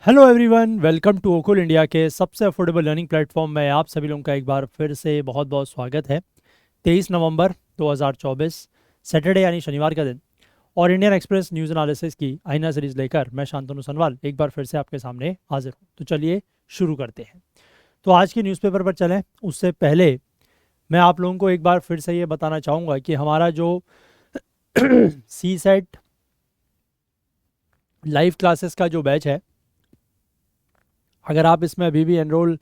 Hello everyone, welcome to ओकुल India के सबसे अफोर्डेबल लर्निंग प्लेटफॉर्म में आप सभी लोगों का एक बार फिर से बहुत बहुत स्वागत है। 23 नवंबर 2024 सैटरडे यानी शनिवार का दिन और इंडियन एक्सप्रेस न्यूज़ एनालिसिस की आईना सीरीज लेकर मैं शांतनु सनवाल एक बार फिर से आपके सामने हाजिर हूँ। तो चलिए शुरू करते हैं। तो आज के न्यूज़पेपर पर चलें उससे पहले मैं आप लोगों को एक बार फिर से ये बताना चाहूँगा कि हमारा जो सी सेट लाइव क्लासेस का जो बैच है, अगर आप इसमें अभी भी एनरोल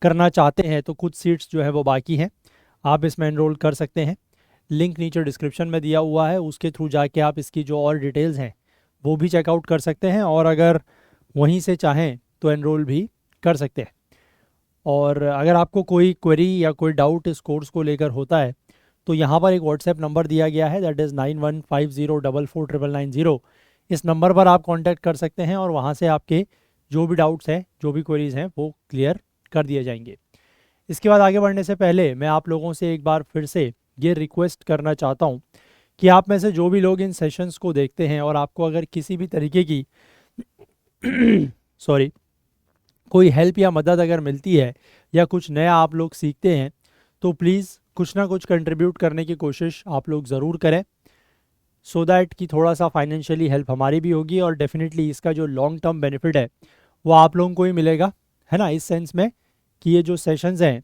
करना चाहते हैं तो कुछ सीट्स जो है वो बाकी हैं। आप इसमें एनरोल कर सकते हैं। लिंक नीचे डिस्क्रिप्शन में दिया हुआ है, उसके थ्रू जाके आप इसकी जो और डिटेल्स हैं वो भी चेकआउट कर सकते हैं और अगर वहीं से चाहें तो एनरोल भी कर सकते हैं। और अगर आपको कोई क्वेरी या कोई डाउट इस कोर्स को लेकर होता है तो यहाँ पर एक व्हाट्सएप नंबर दिया गया है, दैट इज़ 9150449990। इस नंबर पर आप कांटेक्ट कर सकते हैं और वहाँ से आपके जो भी डाउट्स हैं, जो भी क्वेरीज हैं वो क्लियर कर दिए जाएंगे। इसके बाद आगे बढ़ने से पहले मैं आप लोगों से एक बार फिर से ये रिक्वेस्ट करना चाहता हूँ कि आप में से जो भी लोग इन सेशंस को देखते हैं और आपको अगर किसी भी तरीके की सॉरी कोई हेल्प या मदद अगर मिलती है या कुछ नया आप लोग सीखते हैं तो प्लीज़ कुछ ना कुछ कंट्रीब्यूट करने की कोशिश आप लोग ज़रूर करें, सो दैट कि थोड़ा सा फाइनेंशियली हेल्प हमारी भी होगी और डेफिनेटली इसका जो लॉन्ग टर्म बेनिफिट है वो आप लोगों को ही मिलेगा, है ना। इस सेंस में कि ये जो सेशंस हैं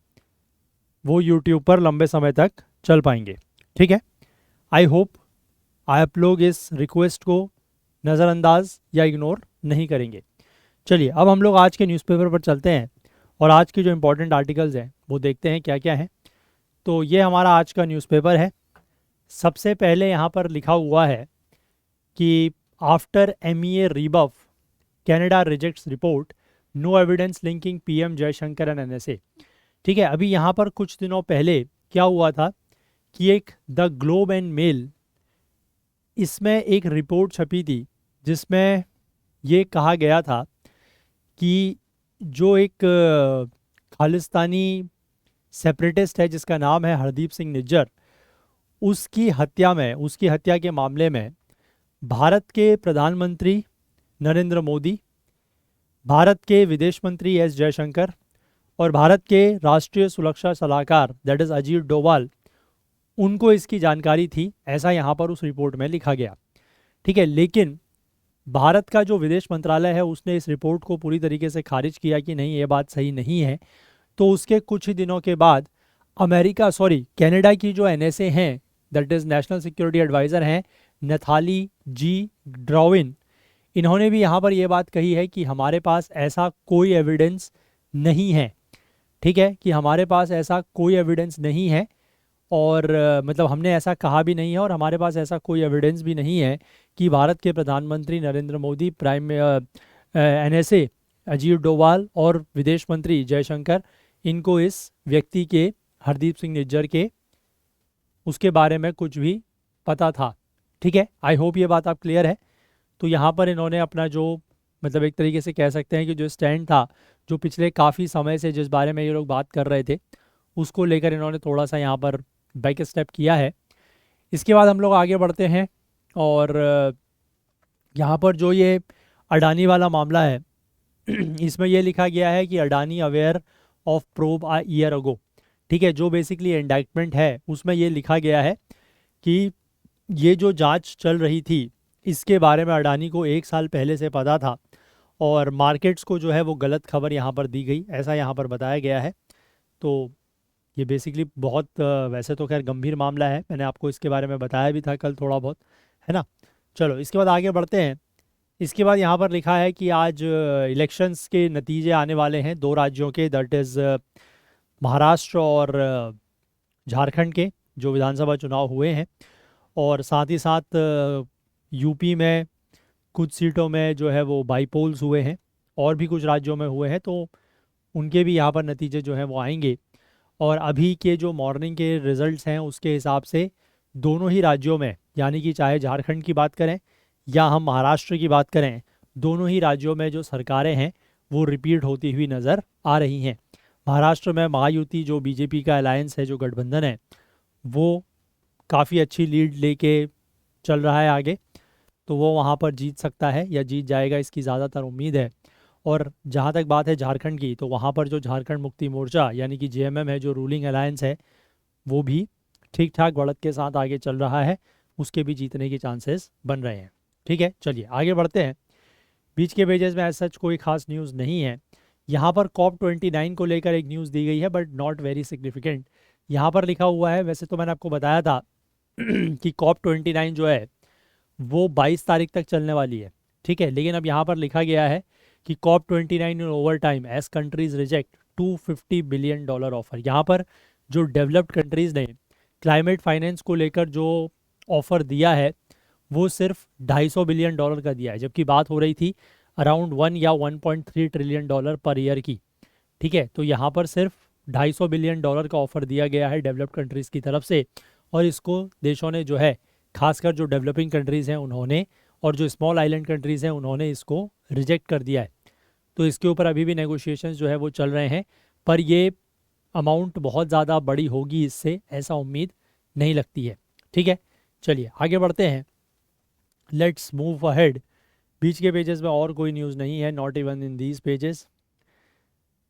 वो यूट्यूब पर लंबे समय तक चल पाएंगे। ठीक है, आई होप आप लोग इस रिक्वेस्ट को नज़रअंदाज या इग्नोर नहीं करेंगे। चलिए अब हम लोग आज के न्यूज़पेपर पर चलते हैं और आज के जो इम्पोर्टेंट आर्टिकल्स हैं वो देखते हैं क्या क्या है। तो ये हमारा आज का न्यूज़पेपर है। सबसे पहले यहाँ पर लिखा हुआ है कि after MEA rebuff Canada rejects report, no evidence linking PM Jaishankar and NSA। ठीक है, अभी यहाँ पर कुछ दिनों पहले क्या हुआ था कि एक द ग्लोब एंड मेल, इसमें एक रिपोर्ट छपी थी जिसमें ये कहा गया था कि जो एक खालिस्तानी सेपरेटिस्ट है जिसका नाम है हरदीप सिंह निज्जर, उसकी हत्या के मामले में भारत के प्रधानमंत्री नरेंद्र मोदी, भारत के विदेश मंत्री जयशंकर और भारत के राष्ट्रीय सुरक्षा सलाहकार दैट इज़ अजीत डोभाल, उनको इसकी जानकारी थी, ऐसा यहाँ पर उस रिपोर्ट में लिखा गया। ठीक है, लेकिन भारत का जो विदेश मंत्रालय है उसने इस रिपोर्ट को पूरी तरीके से खारिज किया कि नहीं, ये बात सही नहीं है। तो उसके कुछ ही दिनों के बाद कनाडा की जो NSA हैं, that is national security advisor हैं नथाली जी ड्रॉविन, इन्होंने भी यहाँ पर ये बात कही है कि हमारे पास ऐसा कोई एविडेंस नहीं है। ठीक है, कि हमारे पास ऐसा कोई एविडेंस नहीं है और मतलब हमने ऐसा कहा भी नहीं है और हमारे पास ऐसा कोई एविडेंस भी नहीं है कि भारत के प्रधानमंत्री नरेंद्र मोदी, NSA अजीत डोभाल और विदेश मंत्री जयशंकर, इनको इस व्यक्ति के हरदीप सिंह निज्जर के उसके बारे में कुछ भी पता था। ठीक है, आई होप ये बात आप क्लियर है। तो यहाँ पर इन्होंने अपना जो मतलब एक तरीके से कह सकते हैं कि जो स्टैंड था, जो पिछले काफ़ी समय से जिस बारे में ये लोग बात कर रहे थे, उसको लेकर इन्होंने थोड़ा सा यहाँ पर बैक स्टेप किया है। इसके बाद हम लोग आगे बढ़ते हैं और यहाँ पर जो ये अडानी वाला मामला है इसमें ये लिखा गया है कि Adani aware of probe a year ago. ठीक है, जो बेसिकली इंडैक्टमेंट है उसमें ये लिखा गया है कि ये जो जांच चल रही थी इसके बारे में अडानी को 1 साल पहले से पता था और मार्केट्स को जो है वो गलत खबर यहाँ पर दी गई, ऐसा यहाँ पर बताया गया है। तो ये बेसिकली बहुत वैसे तो खैर गंभीर मामला है, मैंने आपको इसके बारे में बताया भी था कल थोड़ा बहुत, है ना। चलो इसके बाद आगे बढ़ते हैं। इसके बाद यहाँ पर लिखा है कि आज इलेक्शंस के नतीजे आने वाले हैं 2 राज्यों के, दैट इज़ महाराष्ट्र और झारखंड के, जो विधानसभा चुनाव हुए हैं। और साथ ही साथ यूपी में कुछ सीटों में जो है वो बाईपोल्स हुए हैं और भी कुछ राज्यों में हुए हैं, तो उनके भी यहाँ पर नतीजे जो हैं वो आएंगे। और अभी के जो मॉर्निंग के रिजल्ट्स हैं उसके हिसाब से दोनों ही राज्यों में, यानी कि चाहे झारखंड की बात करें या हम महाराष्ट्र की बात करें, दोनों ही राज्यों में जो सरकारें हैं वो रिपीट होती हुई नज़र आ रही हैं। महाराष्ट्र में महायुति जो बीजेपी का अलायंस है, जो गठबंधन है, वो काफ़ी अच्छी लीड लेके चल रहा है आगे, तो वो वहाँ पर जीत सकता है या जीत जाएगा, इसकी ज़्यादातर उम्मीद है। और जहाँ तक बात है झारखंड की, तो वहाँ पर जो झारखंड मुक्ति मोर्चा यानी कि जेएमएम है, जो रूलिंग अलायंस है, वो भी ठीक ठाक बढ़त के साथ आगे चल रहा है, उसके भी जीतने के चांसेस बन रहे हैं। ठीक है, चलिए आगे बढ़ते हैं। बीच के पेजेस में एज सच कोई खास न्यूज़ नहीं है। यहाँ पर COP29 को लेकर एक न्यूज़ दी गई है, बट नॉट वेरी सिग्निफिकेंट। यहाँ पर लिखा हुआ है, वैसे तो मैंने आपको बताया था कि COP29 जो है वो 22 तारीख तक चलने वाली है। ठीक है, लेकिन अब यहाँ पर लिखा गया है कि COP29 in overtime as countries reject $250 billion offer. यहाँ पर जो डेवलप्ड कंट्रीज़ ने क्लाइमेट फाइनेंस को लेकर जो ऑफ़र दिया है वो सिर्फ $250 बिलियन का दिया है, जबकि बात हो रही थी अराउंड 1 या 1.3 ट्रिलियन डॉलर पर ईयर की। ठीक है, तो यहाँ पर सिर्फ $250 बिलियन का ऑफर दिया गया है डेवलप्ड कंट्रीज़ की तरफ से, और इसको देशों ने जो है, खासकर जो डेवलपिंग कंट्रीज़ हैं उन्होंने, और जो स्मॉल आइलैंड कंट्रीज़ हैं उन्होंने इसको रिजेक्ट कर दिया है। तो इसके ऊपर अभी भी नेगोशिएशंस जो है वो चल रहे हैं, पर ये अमाउंट बहुत ज़्यादा बड़ी होगी इससे, ऐसा उम्मीद नहीं लगती है। ठीक है, चलिए आगे बढ़ते हैं। Let's move ahead. बीच के पेजेस में और कोई न्यूज़ नहीं है, not even in these pages.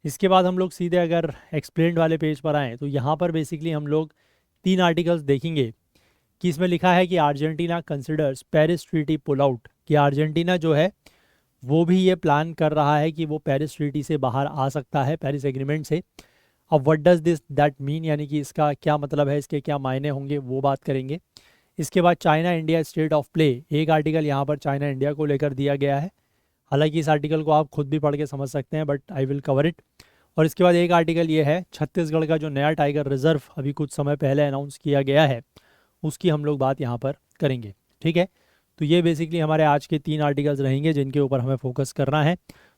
इसके बाद हम लोग सीधे अगर एक्सप्लेन्ड वाले पेज पर आएँ, तो यहाँ पर बेसिकली हम लोग 3 आर्टिकल्स देखेंगे कि इसमें लिखा है कि Argentina considers Paris treaty pull out, कि अर्जेंटीना जो है वो भी ये प्लान कर रहा है कि वो पेरिस ट्रीटी से बाहर आ सकता है, पेरिस एग्रीमेंट से। अब what does this that mean, यानी कि इसका क्या मतलब है, इसके क्या मायने होंगे, वो बात करेंगे। इसके बाद China India state of play, एक आर्टिकल यहाँ पर चाइना इंडिया को लेकर दिया गया है। हालांकि इस आर्टिकल को आप खुद भी पढ़ के समझ सकते हैं, but I will cover it. और इसके बाद एक आर्टिकल ये है छत्तीसगढ़ का जो नया टाइगर रिजर्व अभी कुछ समय पहले अनाउंस किया गया है, उसकी हम लोग बात यहाँ पर करेंगे। ठीक है, तो ये बेसिकली हमारे आज के 3 आर्टिकल्स रहेंगे जिनके ऊपर हमें फोकस करना है।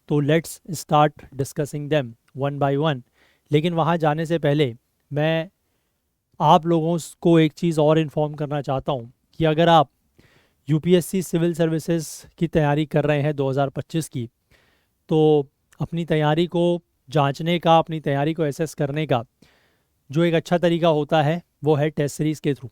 तो let's start discussing them one by one. लेकिन वहाँ जाने से पहले मैं आप लोगों को एक चीज़ और इन्फॉर्म करना चाहता हूँ कि अगर आप यूपीएससी सिविल सर्विसेज की तैयारी कर रहे हैं 2025 की, तो अपनी तैयारी को जांचने का, अपनी तैयारी को एसेस करने का जो एक अच्छा तरीका होता है वो है टेस्ट सीरीज़ के थ्रू।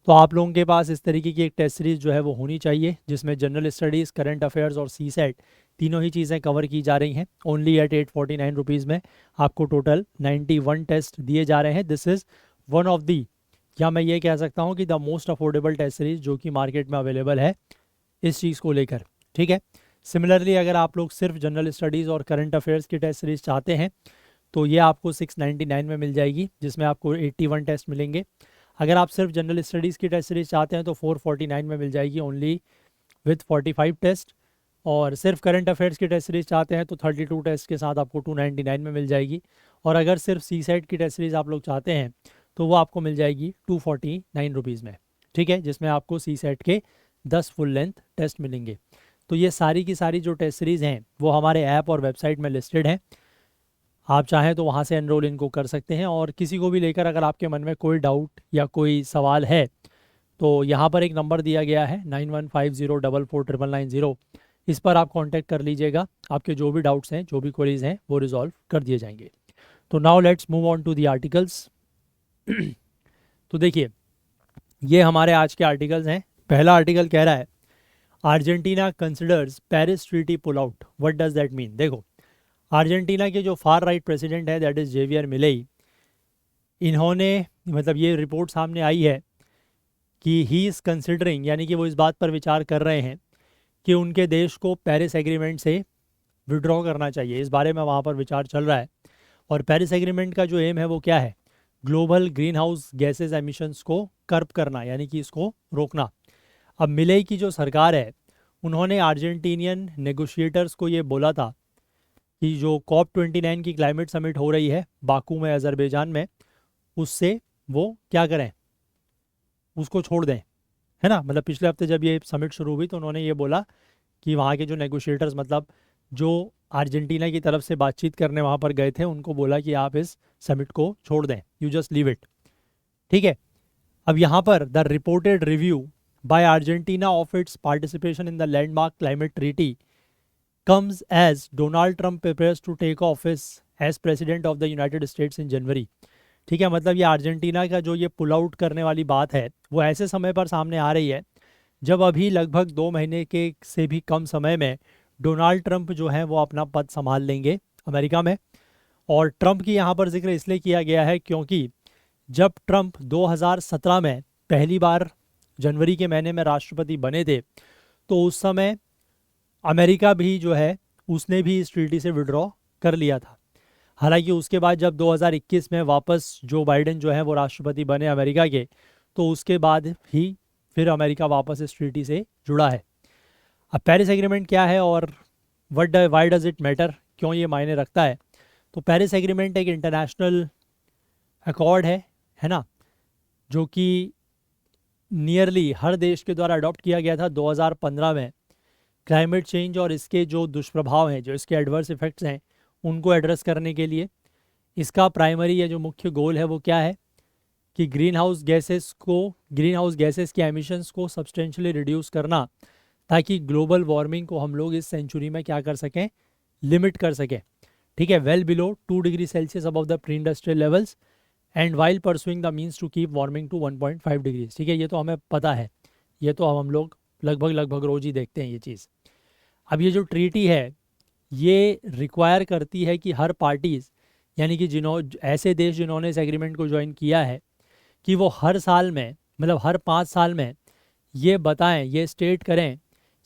तो आप लोगों के पास इस तरीके की एक टेस्ट सीरीज़ जो है वो होनी चाहिए, जिसमें जनरल स्टडीज़, करंट अफेयर्स और CSET तीनों ही चीज़ें कवर की जा रही हैं। ओनली एट 849 रुपीज़ में आपको टोटल 91 टेस्ट दिए जा रहे हैं। This is one of the, या मैं ये कह सकता हूँ कि the most affordable test series जो कि मार्केट में अवेलेबल है इस चीज़ को लेकर। ठीक है, सिमिलरली अगर आप लोग सिर्फ जनरल स्टडीज़ और करंट अफेयर्स की टेस्ट सीरीज़ चाहते हैं तो ये आपको 699 में मिल जाएगी, जिसमें आपको 81 टेस्ट मिलेंगे। अगर आप सिर्फ जनरल स्टडीज़ की टेस्ट सीरीज़ चाहते हैं तो 449 में मिल जाएगी ओनली विथ 45 टेस्ट। और सिर्फ करंट अफेयर्स की टेस्ट सीरीज़ चाहते हैं तो 32 टेस्ट के साथ आपको 299 में मिल जाएगी। और अगर सिर्फ CSET की टेस्ट सीरीज़ आप लोग चाहते हैं तो वो आपको मिल जाएगी 249 रुपीज़ में। ठीक है, जिसमें आपको CSET के 10 फुल लेंथ टेस्ट मिलेंगे। तो ये सारी की सारी जो टेस्ट सीरीज़ हैं वो हमारे ऐप और वेबसाइट में लिस्टेड हैं। आप चाहें तो वहाँ से एनरोल इनको कर सकते हैं। और किसी को भी लेकर अगर आपके मन में कोई डाउट या कोई सवाल है तो यहाँ पर एक नंबर दिया गया है 9150449990, इस पर आप कांटेक्ट कर लीजिएगा। आपके जो भी डाउट्स हैं, जो भी क्वेरीज हैं, वो रिजॉल्व कर दिए जाएंगे। तो now let's move on to the articles. तो देखिए, ये हमारे आज के आर्टिकल्स हैं। पहला आर्टिकल कह रहा है Argentina considers Paris treaty pull out, what does that mean. देखो, अर्जेंटीना के जो फार राइट प्रेसिडेंट है दैट इज़ जेवियर मिलेई, इन्होंने, मतलब ये रिपोर्ट सामने आई है कि ही इज़ कंसिडरिंग, यानी कि वो इस बात पर विचार कर रहे हैं कि उनके देश को पेरिस एग्रीमेंट से विड्रॉ करना चाहिए। इस बारे में वहाँ पर विचार चल रहा है। और पेरिस एग्रीमेंट का जो एम है वो क्या है, global green house gases emissions को कर्ब करना, यानी कि इसको रोकना। अब मिलेई की जो सरकार है उन्होंने अर्जेंटीनियन नेगोशिएटर्स को ये बोला था कि जो COP29 की क्लाइमेट समिट हो रही है बाकू में, अजरबैजान में, उससे वो क्या करें, उसको छोड़ दें, है ना। मतलब पिछले हफ्ते जब ये समिट शुरू हुई तो उन्होंने ये बोला कि वहाँ के जो नेगोशिएटर्स, मतलब जो अर्जेंटीना की तरफ से बातचीत करने वहाँ पर गए थे, उनको बोला कि आप इस समिट को छोड़ दें, यू जस्ट लीव इट। ठीक है, अब यहाँ पर the reported review by Argentina of its participation in the landmark climate treaty comes as Donald Trump prepares to take office as president of the United States in January। ठीक है, मतलब ये Argentina का जो ये पुल आउट करने वाली बात है वो ऐसे समय पर सामने आ रही है जब अभी लगभग 2 महीने के से भी कम समय में डोनाल्ड ट्रंप जो है वो अपना पद संभाल लेंगे अमेरिका में। और ट्रंप की यहाँ पर जिक्र इसलिए किया गया है क्योंकि जब ट्रंप 2017 में पहली बार जनवरी के महीने में राष्ट्रपति बने थे, तो उस समय अमेरिका भी जो है उसने भी इस ट्रीटी से विड्रॉ कर लिया था। हालांकि उसके बाद जब 2021 में वापस जो बाइडेन जो है वो राष्ट्रपति बने अमेरिका के, तो उसके बाद ही फिर अमेरिका वापस इस ट्रीटी से जुड़ा है। अब पेरिस एग्रीमेंट क्या है और वाई डज इट मैटर, क्यों ये मायने रखता है? तो पेरिस एग्रीमेंट एक इंटरनेशनल अकॉर्ड है ना, जो कि नियरली हर देश के द्वारा अडॉप्ट किया गया था 2015 में। क्लाइमेट चेंज और इसके जो दुष्प्रभाव हैं, जो इसके एडवर्स इफेक्ट्स हैं, उनको एड्रेस करने के लिए इसका प्राइमरी या जो मुख्य गोल है वो क्या है कि ग्रीन हाउस गैसेस के एमिशंस को सब्सटेंशियली रिड्यूस करना, ताकि ग्लोबल वार्मिंग को हम लोग इस सेंचुरी में क्या कर सकें, लिमिट कर सकें। ठीक है, well below 2 degree Celsius above the pre industrial levels and while pursuing the means to keep warming to 1.5 degree. ठीक है, ये तो हमें पता है, ये तो हम लोग लगभग रोज ही देखते हैं ये चीज़। अब ये जो ट्रीटी है ये रिक्वायर करती है कि हर पार्टीज़, यानी कि ऐसे देश जिन्होंने इस एग्रीमेंट को ज्वाइन किया है, कि वो हर साल में, मतलब हर 5 साल में ये बताएं, ये स्टेट करें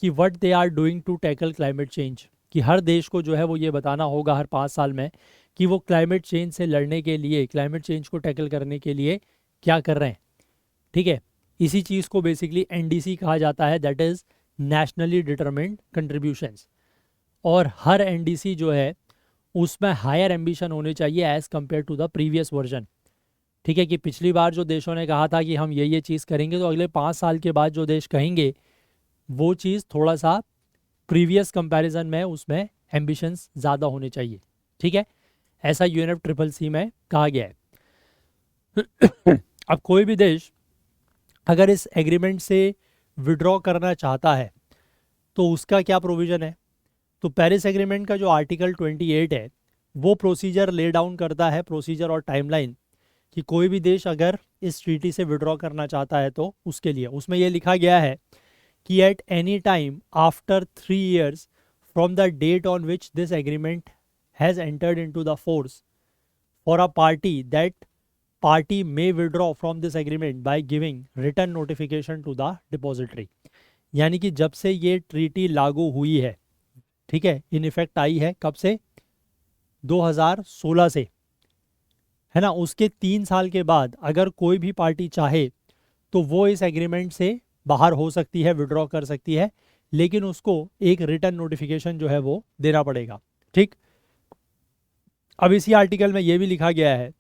कि what they are doing to tackle climate change. कि हर देश को जो है वो ये बताना होगा हर 5 साल में कि वो क्लाइमेट चेंज से लड़ने के लिए, क्लाइमेट चेंज को टैकल करने के लिए क्या कर रहे हैं। ठीक है, इसी चीज़ को बेसिकली एनडीसी कहा जाता है, that is nationally determined contributions. और हर एनडीसी जो है उसमें हायर एम्बिशन होने चाहिए as compared to the previous version. ठीक है, कि पिछली बार जो देशों ने कहा था कि हम ये चीज़ करेंगे, तो अगले 5 साल के बाद जो देश कहेंगे वो चीज़ थोड़ा सा प्रीवियस कंपैरिजन में उसमें एम्बिशंस ज़्यादा होने चाहिए। ठीक है, ऐसा UNFCCC में कहा गया है। अब कोई भी देश अगर इस एग्रीमेंट से विड्रॉ करना चाहता है तो उसका क्या प्रोविज़न है? तो पेरिस एग्रीमेंट का जो आर्टिकल 28 है वो प्रोसीजर ले डाउन करता है, प्रोसीजर और टाइमलाइन, कि कोई भी देश अगर इस ट्रीटी से विड्रॉ करना चाहता है तो उसके लिए उसमें ये लिखा गया है कि at any time after 3 years from the date on which this agreement has entered into the force for a party, that party may withdraw from this agreement by giving written notification to the depositary. यानी कि जब से ये treaty लागू हुई है, ठीक है, इन इफेक्ट आई है, कब से? 2016 से, है ना। उसके 3 साल के बाद अगर कोई भी पार्टी चाहे तो वो इस एग्रीमेंट से बाहर हो सकती है, विड्रॉ कर सकती है, लेकिन उसको एक रिटर्न नोटिफिकेशन जो है वो देना पड़ेगा। ठीक, अब इसी आर्टिकल में ये भी लिखा गया है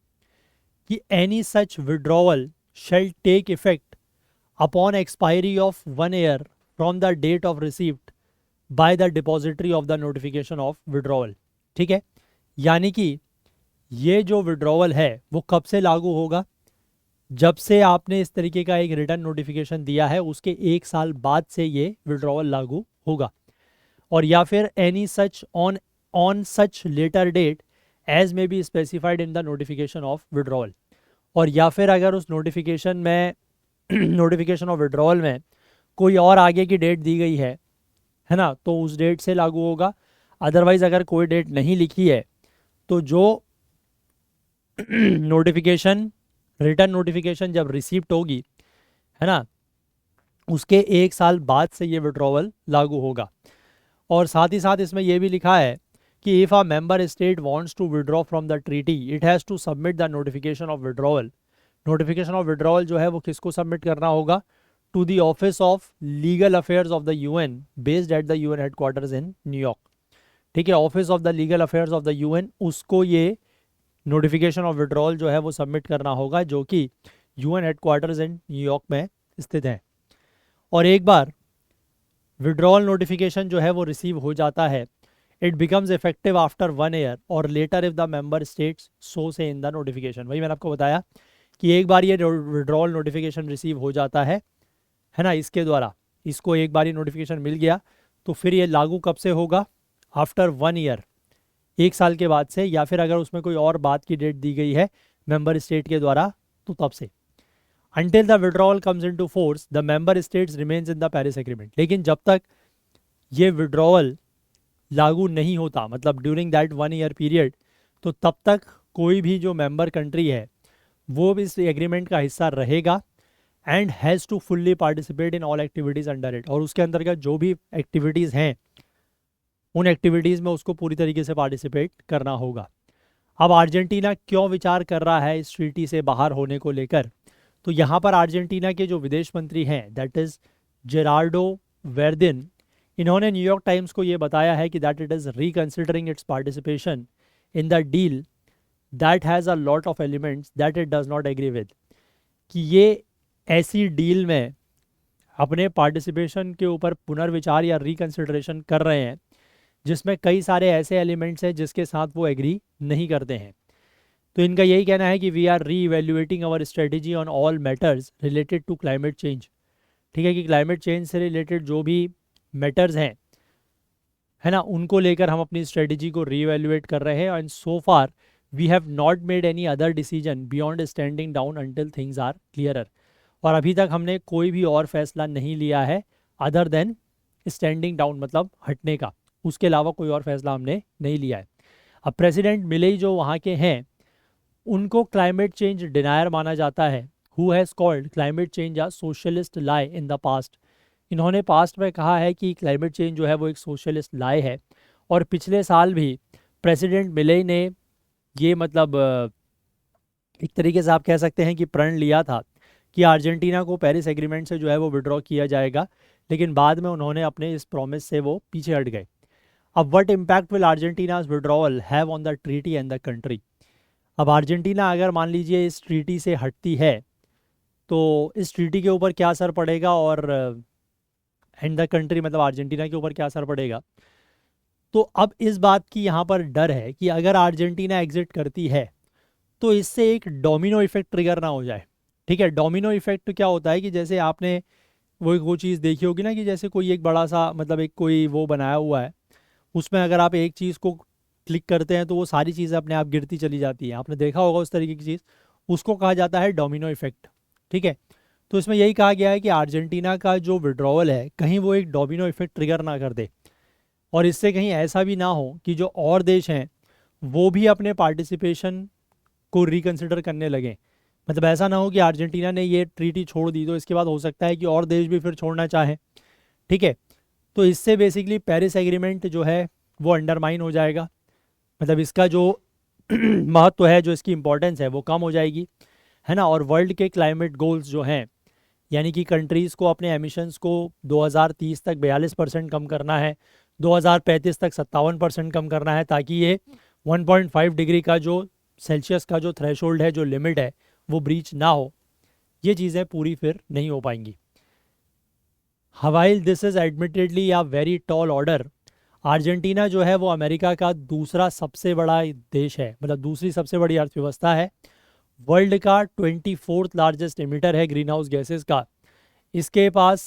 कि any such withdrawal shall take effect upon expiry of 1 year from the date of received by the depositary of the notification of withdrawal. ठीक है, यानी कि ये जो विड्रॉवल है वो कब से लागू होगा? जब से आपने इस तरीके का एक रिटर्न नोटिफिकेशन दिया है उसके 1 साल बाद से ये विड्रॉवल लागू होगा। और या फिर any such on such later date as may be specified in the notification of withdrawal. और या फिर अगर उस नोटिफिकेशन में नोटिफिकेशन ऑफ विड्रॉवल में कोई और आगे की डेट दी गई है ना, तो उस डेट से लागू होगा। अदरवाइज अगर कोई डेट नहीं लिखी है तो जो नोटिफिकेशन, रिटर्न नोटिफिकेशन जब रिसीव्ड होगी, है ना, उसके 1 साल बाद से ये विड्रॉवल लागू होगा। और साथ ही साथ इसमें यह भी लिखा है कि if a member state wants to withdraw from the treaty it has to submit the notification of withdrawal. Notification of withdrawal जो है वो किसको सबमिट करना होगा? To the office of legal affairs of the UN based at the UN headquarters in New York. ठीक है, office of the legal affairs of the UN, उसको ये नोटिफिकेशन ऑफ विड्रॉल जो है वो सबमिट करना होगा, जो कि UN हेडक्वार्टर्स इन न्यूयॉर्क में स्थित है। और एक बार विड्रॉल नोटिफिकेशन जो है वो रिसीव हो जाता है, it becomes effective after 1 year और later if the member states so से इन द नोटिफिकेशन। वही मैंने आपको बताया कि एक बार ये विड्रॉल नोटिफिकेशन रिसीव हो जाता है ना, इसके द्वारा इसको एक बार ये नोटिफिकेशन मिल गया तो फिर ये लागू कब से होगा? आफ्टर 1 year, 1 साल के बाद से, या फिर अगर उसमें कोई और बात की डेट दी गई है मेंबर स्टेट के द्वारा तो तब से। Until the withdrawal comes into force, the member states remains in the Paris Agreement। लेकिन जब तक ये विड्रॉवल लागू नहीं होता, मतलब ड्यूरिंग दैट 1 ईयर पीरियड, तो तब तक कोई भी जो मेंबर कंट्री है वो भी इस एग्रीमेंट का हिस्सा रहेगा and has to fully participate in all activities under it, और उसके अंतर्गत जो भी एक्टिविटीज़ हैं उन एक्टिविटीज़ में उसको पूरी तरीके से पार्टिसिपेट करना होगा। अब अर्जेंटीना क्यों विचार कर रहा है इस ट्रीटी से बाहर होने को लेकर, तो यहाँ पर अर्जेंटीना के जो विदेश मंत्री हैं दैट इज़ जेरार्डो वेर्दिन, इन्होंने न्यूयॉर्क टाइम्स को ये बताया है कि that it is reconsidering its participation in the deal that has a lot of elements that it does not agree with, कि ये ऐसी डील में अपने पार्टिसिपेशन के ऊपर पुनर्विचार या रिकन्सिडरेशन कर रहे हैं जिसमें कई सारे ऐसे एलिमेंट्स हैं जिसके साथ वो एग्री नहीं करते हैं। तो इनका यही कहना है कि we are reevaluating our strategy on all matters related to climate change. ठीक है, कि क्लाइमेट चेंज से रिलेटेड जो भी मैटर्स हैं, है ना, उनको लेकर हम अपनी स्ट्रेटेजी को री इवेल्युएट कर रहे हैं। And so far we have not made any other decision beyond standing down until things are clearer. और अभी तक हमने कोई भी और फैसला नहीं लिया है अदर देन स्टैंडिंग डाउन, मतलब हटने का, उसके अलावा कोई और फैसला हमने नहीं लिया है। अब प्रेसिडेंट मिलेई जो वहाँ के हैं उनको क्लाइमेट चेंज डिनायर माना जाता है, who has called climate change a socialist lie in the past. इन्होंने पास्ट में कहा है कि क्लाइमेट चेंज जो है वो एक सोशलिस्ट लाई है। और पिछले साल भी प्रेसिडेंट मिलेई ने ये मतलब एक तरीके से आप कह सकते हैं कि प्रण लिया था कि अर्जेंटीना को पेरिस एग्रीमेंट से जो है वो विड्रॉ किया जाएगा, लेकिन बाद में उन्होंने अपने इस प्रॉमिस से वो पीछे हट गए। अब what impact will Argentina's withdrawal have on the treaty and the country. अब अर्जेंटीना अगर मान लीजिए इस ट्रीटी से हटती है तो इस ट्रीटी के ऊपर क्या असर पड़ेगा, और एंड द कंट्री मतलब अर्जेंटीना के ऊपर क्या असर पड़ेगा। तो अब इस बात की यहाँ पर डर है कि अगर अर्जेंटीना एग्जिट करती है तो इससे एक डोमिनो इफेक्ट ट्रिगर ना हो जाए। ठीक है, डोमिनो इफेक्ट क्या होता है कि जैसे आपने वो चीज़ देखी होगी ना, कि जैसे कोई एक बड़ा सा मतलब एक कोई वो बनाया हुआ है, उसमें अगर आप एक चीज़ को क्लिक करते हैं तो वो सारी चीज़ें अपने आप गिरती चली जाती हैं। आपने देखा होगा उस तरीके की चीज़, उसको कहा जाता है डोमिनो इफेक्ट। ठीक है, तो इसमें यही कहा गया है कि अर्जेंटीना का जो विड्रॉवल है कहीं वो एक डोमिनो इफेक्ट ट्रिगर ना कर दे, और इससे कहीं ऐसा भी ना हो कि जो और देश हैं वो भी अपने पार्टिसिपेशन को रिकन्सिडर करने लगें। मतलब ऐसा ना हो कि अर्जेंटीना ने ये ट्रीटी छोड़ दी तो इसके बाद हो सकता है कि और देश भी फिर छोड़ना चाहें। ठीक है, तो इससे बेसिकली पेरिस एग्रीमेंट जो है वो अंडरमाइन हो जाएगा, मतलब इसका जो महत्व है, जो इसकी इंपॉर्टेंस है वो कम हो जाएगी, है ना। और वर्ल्ड के क्लाइमेट गोल्स जो हैं, यानी कि कंट्रीज़ को अपने एमिशंस को 2030 तक 42% कम करना है, 2035 तक 57% कम करना है, ताकि ये 1.5 डिग्री का जो सेल्सियस का जो थ्रेशोल्ड है, जो लिमिट है, वो ब्रीच ना हो। ये चीज़ें पूरी फिर नहीं हो पाएंगी। While this is admittedly a very tall order, Argentina जो है वो अमेरिका का दूसरा सबसे बड़ा देश है, मतलब दूसरी सबसे बड़ी अर्थव्यवस्था है, वर्ल्ड का 24th लार्जेस्ट एमिटर है ग्रीन हाउस गैसेस का। इसके पास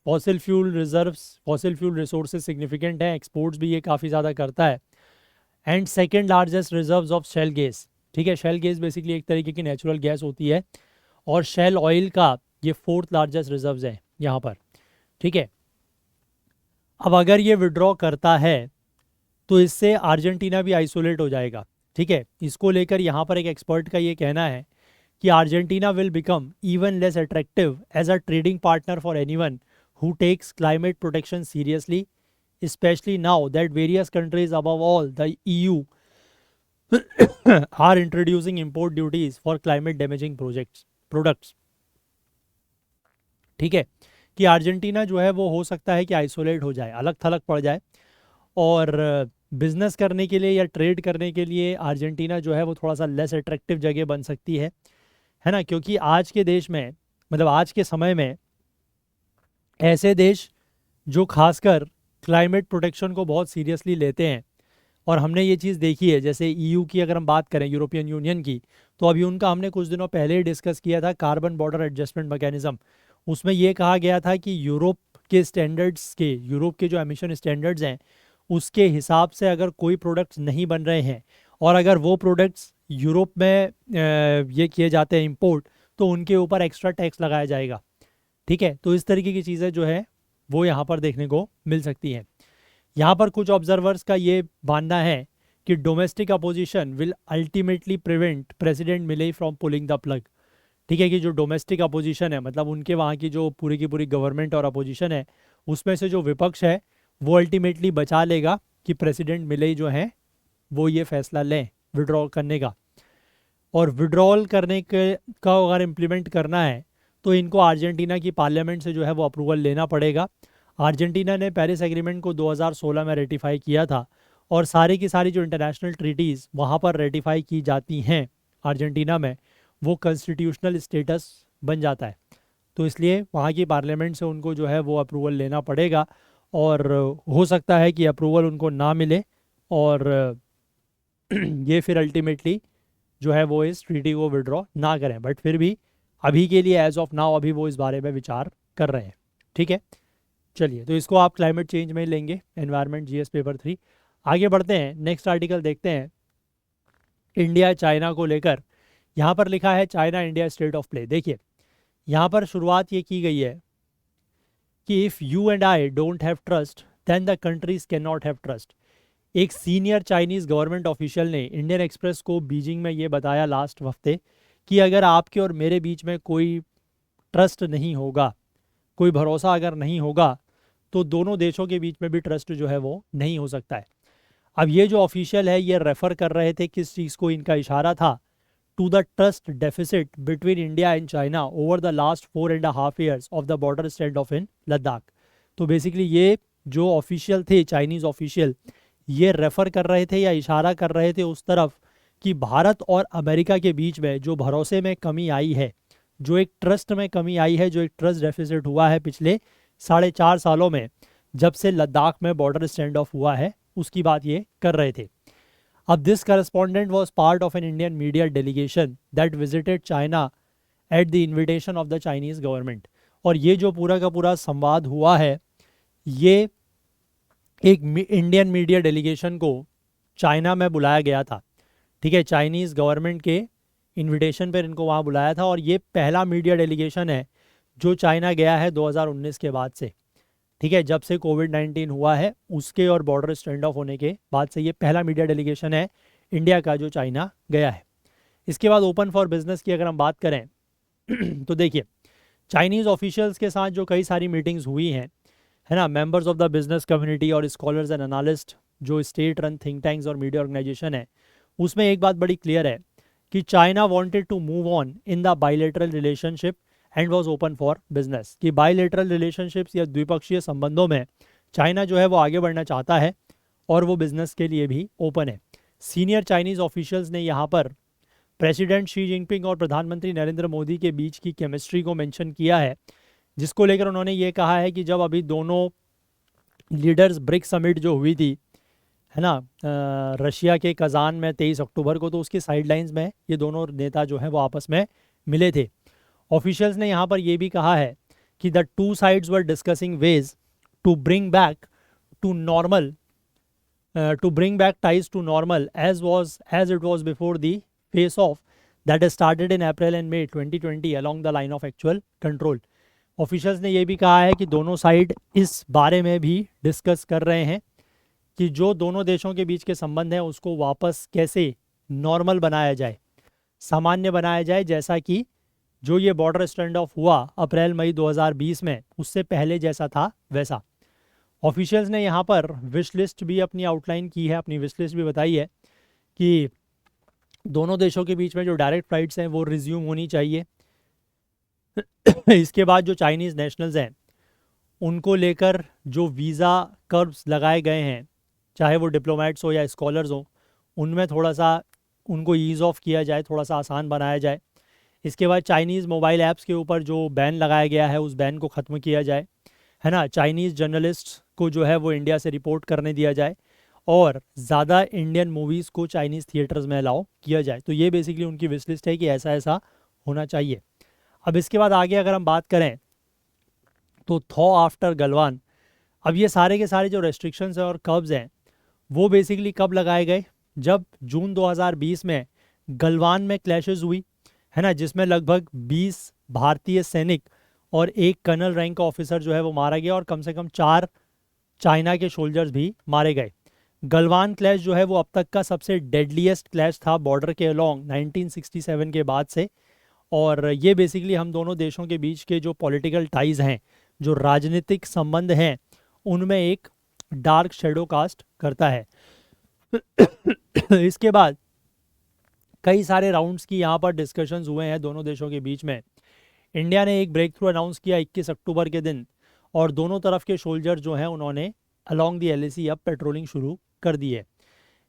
fossil fuel reserves, fossil fuel resources significant हैं, एक्सपोर्ट्स भी ये काफ़ी ज़्यादा करता है, and second largest reserves of shale gas. ठीक है, शेल गैस बेसिकली एक तरीके की नेचुरल गैस होती है, और शेल ऑयल का ये 4th लार्जेस्ट रिजर्व्स है यहाँ पर। ठीक है, अब अगर ये विड्रॉ करता है तो इससे अर्जेंटीना भी आइसोलेट हो जाएगा। ठीक है, इसको लेकर यहाँ पर एक एक्सपर्ट का ये कहना है कि Argentina will become even less attractive as a trading partner for anyone who takes climate protection seriously, especially now that various countries above all the EU are introducing import duties for climate damaging products। ठीक है, कि Argentina जो है वो हो सकता है कि आइसोलेट हो जाए, अलग थलग पड़ जाए, और बिजनेस करने के लिए या ट्रेड करने के लिए अर्जेंटीना जो है वो थोड़ा सा लेस अट्रैक्टिव जगह बन सकती है ना। क्योंकि आज के देश में, मतलब आज के समय में ऐसे देश जो खासकर क्लाइमेट प्रोटेक्शन को बहुत सीरियसली लेते हैं, और हमने ये चीज़ देखी है, जैसे ईयू की अगर हम बात करें, यूरोपियन यूनियन की, तो अभी उनका हमने कुछ दिनों पहले ही डिस्कस किया था कार्बन बॉर्डर एडजस्टमेंट मैकेनिज्म। उसमें ये कहा गया था कि यूरोप के स्टैंडर्ड्स के, यूरोप के जो एमिशन स्टैंडर्ड्स हैं उसके हिसाब से अगर कोई प्रोडक्ट्स नहीं बन रहे हैं, और अगर वो प्रोडक्ट्स यूरोप में ये किए जाते हैं इम्पोर्ट, तो उनके ऊपर एक्स्ट्रा टैक्स लगाया जाएगा। ठीक है, तो इस तरीके की चीज़ें जो है वो यहाँ पर देखने को मिल सकती हैं। यहाँ पर कुछ ऑब्जर्वर्स का ये मानना है कि domestic opposition will ultimately prevent president मिले फ्रॉम पुलिंग द प्लग। ठीक है, कि जो डोमेस्टिक अपोजिशन है, मतलब उनके वहाँ की जो पूरी की पूरी गवर्नमेंट और अपोजिशन है, उसमें से जो विपक्ष है वो अल्टीमेटली बचा लेगा कि प्रेसिडेंट मिले जो हैं वो ये फैसला लें विड्रॉ करने का। और विड्रॉल करने के का अगर इम्प्लीमेंट करना है तो इनको अर्जेंटीना की पार्लियामेंट से जो है वो अप्रूवल लेना पड़ेगा। अर्जेंटीना ने पेरिस एग्रीमेंट को 2016 में रेटिफाई किया था, और सारी की सारी जो इंटरनेशनल ट्रीटीज़ वहाँ पर रेटिफाई की जाती हैं अर्जेंटीना में, वो कॉन्स्टिट्यूशनल स्टेटस बन जाता है। तो इसलिए वहाँ की पार्लियामेंट से उनको जो है वो अप्रूवल लेना पड़ेगा, और हो सकता है कि अप्रूवल उनको ना मिले और ये फिर अल्टीमेटली जो है वो इस ट्रीटी को विड्रॉ ना करें। बट फिर भी अभी के लिए एज ऑफ नाउ अभी वो इस बारे में विचार कर रहे हैं। ठीक है, चलिए, तो इसको आप क्लाइमेट चेंज में ही लेंगे, एनवायरनमेंट जीएस पेपर 3। आगे बढ़ते हैं, नेक्स्ट आर्टिकल देखते हैं इंडिया चाइना को लेकर। यहाँ पर लिखा है China India state of play. देखिए, यहाँ पर शुरुआत ये की गई है कि if you and I don't have trust then the countries can not have trust. एक सीनियर चाइनीज़ गवर्नमेंट ऑफिशियल ने इंडियन एक्सप्रेस को बीजिंग में ये बताया लास्ट हफ्ते कि अगर आपके और मेरे बीच में कोई ट्रस्ट नहीं होगा, कोई भरोसा अगर नहीं होगा, तो दोनों देशों के बीच में भी ट्रस्ट जो है वो नहीं हो सकता है। अब ये जो ऑफिशियल है ये रेफ़र कर रहे थे किस चीज़ को, इनका इशारा था to the trust deficit between India and China over the last 4.5 years of the border standoff in Ladakh. तो बेसिकली ये जो ऑफिशियल थे, चाइनीज़ ऑफिशियल, ये रेफ़र कर रहे थे या इशारा कर रहे थे उस तरफ कि भारत और अमेरिका के बीच में जो भरोसे में कमी आई है, जो एक ट्रस्ट में कमी आई है, जो एक ट्रस्ट डेफिसिट हुआ है पिछले 4.5 सालों में जब से लद्दाख में बॉर्डर स्टैंड ऑफ हुआ है, उसकी बात ये कर रहे थे। अब this correspondent was part of an Indian media delegation that visited China at the invitation of the Chinese government. और ये जो पूरा का पूरा संवाद हुआ है, ये एक इंडियन मीडिया डेलीगेशन को चाइना में बुलाया गया था। ठीक है, चाइनीज़ गवर्नमेंट के इनविटेशन पर इनको वहाँ बुलाया था, और ये पहला मीडिया डेलीगेशन है जो चाइना गया है 2019 के बाद से। ठीक है, जब से कोविड-19 हुआ है उसके और बॉर्डर स्टैंड ऑफ होने के बाद से ये पहला मीडिया डेलीगेशन है इंडिया का जो चाइना गया है। इसके बाद ओपन फॉर बिजनेस की अगर हम बात करें तो देखिए, चाइनीज़ ऑफिशियल्स के साथ जो कई सारी मीटिंग्स हुई हैं, है ना, members of the business community और स्कॉलर्स एंड एनालिस्ट, जो स्टेट रन थिंक टैंक्स और मीडिया ऑर्गेनाइजेशन है, उसमें एक बात बड़ी क्लियर है कि China wanted to move on in the bilateral relationship and was open for business. कि बायलैटरल रिलेशनशिप्स या द्विपक्षीय संबंधों में चाइना जो है वो आगे बढ़ना चाहता है और वो बिजनेस के लिए भी ओपन है। सीनियर चाइनीज़ ऑफिशियल्स ने यहाँ पर प्रेसिडेंट शी जिनपिंग और प्रधानमंत्री नरेंद्र मोदी के बीच की केमिस्ट्री को मेंशन किया है, जिसको लेकर उन्होंने ये कहा है कि जब अभी दोनों लीडर्स ब्रिक्स समिट जो हुई थी, है ना, रशिया के कजान में 23 अक्टूबर को, तो उसकी साइडलाइंस में ये दोनों नेता जो हैं वो आपस में मिले थे। ऑफिशियल्स ने यहाँ पर यह भी कहा है कि the two sides were discussing ways to bring back to normal to bring back ties to normal as it was before the face off that has started in April and May 2020 along the line of actual control। Officials ने यह भी कहा है कि दोनों side इस बारे में भी डिस्कस कर रहे हैं कि जो दोनों देशों के बीच के संबंध हैं उसको वापस कैसे नॉर्मल बनाया जाए, सामान्य बनाया जाए, जैसा कि जो ये बॉर्डर स्टैंड ऑफ हुआ अप्रैल मई 2020 में उससे पहले जैसा था वैसा। ऑफिशियल्स ने यहाँ पर विश लिस्ट भी अपनी आउटलाइन की है, अपनी विश लिस्ट भी बताई है कि दोनों देशों के बीच में जो डायरेक्ट फ्लाइट्स हैं वो रिज्यूम होनी चाहिए। इसके बाद जो चाइनीज़ नेशनल्स हैं उनको लेकर जो वीज़ा कर्व्स लगाए गए हैं, चाहे वो डिप्लोमेट्स हो या स्कॉलर्स हो, उनमें थोड़ा सा उनको ईज़ ऑफ किया जाए, थोड़ा सा आसान बनाया जाए। इसके बाद चाइनीज़ मोबाइल ऐप्स के ऊपर जो बैन लगाया गया है उस बैन को ख़त्म किया जाए, है ना। चाइनीज़ जर्नलिस्ट को जो है वो इंडिया से रिपोर्ट करने दिया जाए और ज़्यादा इंडियन मूवीज़ को चाइनीज़ थिएटर्स में अलाउ किया जाए। तो ये बेसिकली उनकी विश लिस्ट है कि ऐसा ऐसा होना चाहिए। अब इसके बाद आगे अगर हम बात करें तो थॉ आफ्टर गलवान, अब ये सारे के सारे जो रेस्ट्रिक्शंस हैं और कर्ब्स हैं वो बेसिकली कब लगाए गए, जब जून 2020 में गलवान में क्लैशेस हुई, है ना, जिसमें लगभग 20 भारतीय सैनिक और एक कर्नल रैंक का ऑफिसर जो है वो मारा गया और कम से कम 4 चाइना के सोल्जर्स भी मारे गए। गलवान क्लैश जो है वो अब तक का सबसे डेडलीस्ट क्लैश था बॉर्डर के अलोंग 1967 के बाद से। और ये बेसिकली हम दोनों देशों के बीच के जो पॉलिटिकल टाइज हैं, जो राजनीतिक संबंध हैं, उनमें एक डार्क शेडो कास्ट करता है। इसके बाद कई सारे राउंड्स की यहाँ पर डिस्कशंस हुए हैं दोनों देशों के बीच में। इंडिया ने एक ब्रेक थ्रू अनाउंस किया 21 अक्टूबर के दिन, और दोनों तरफ के सोल्जर जो हैं उन्होंने अलोंग दी एलएसी अब पेट्रोलिंग शुरू कर दी है।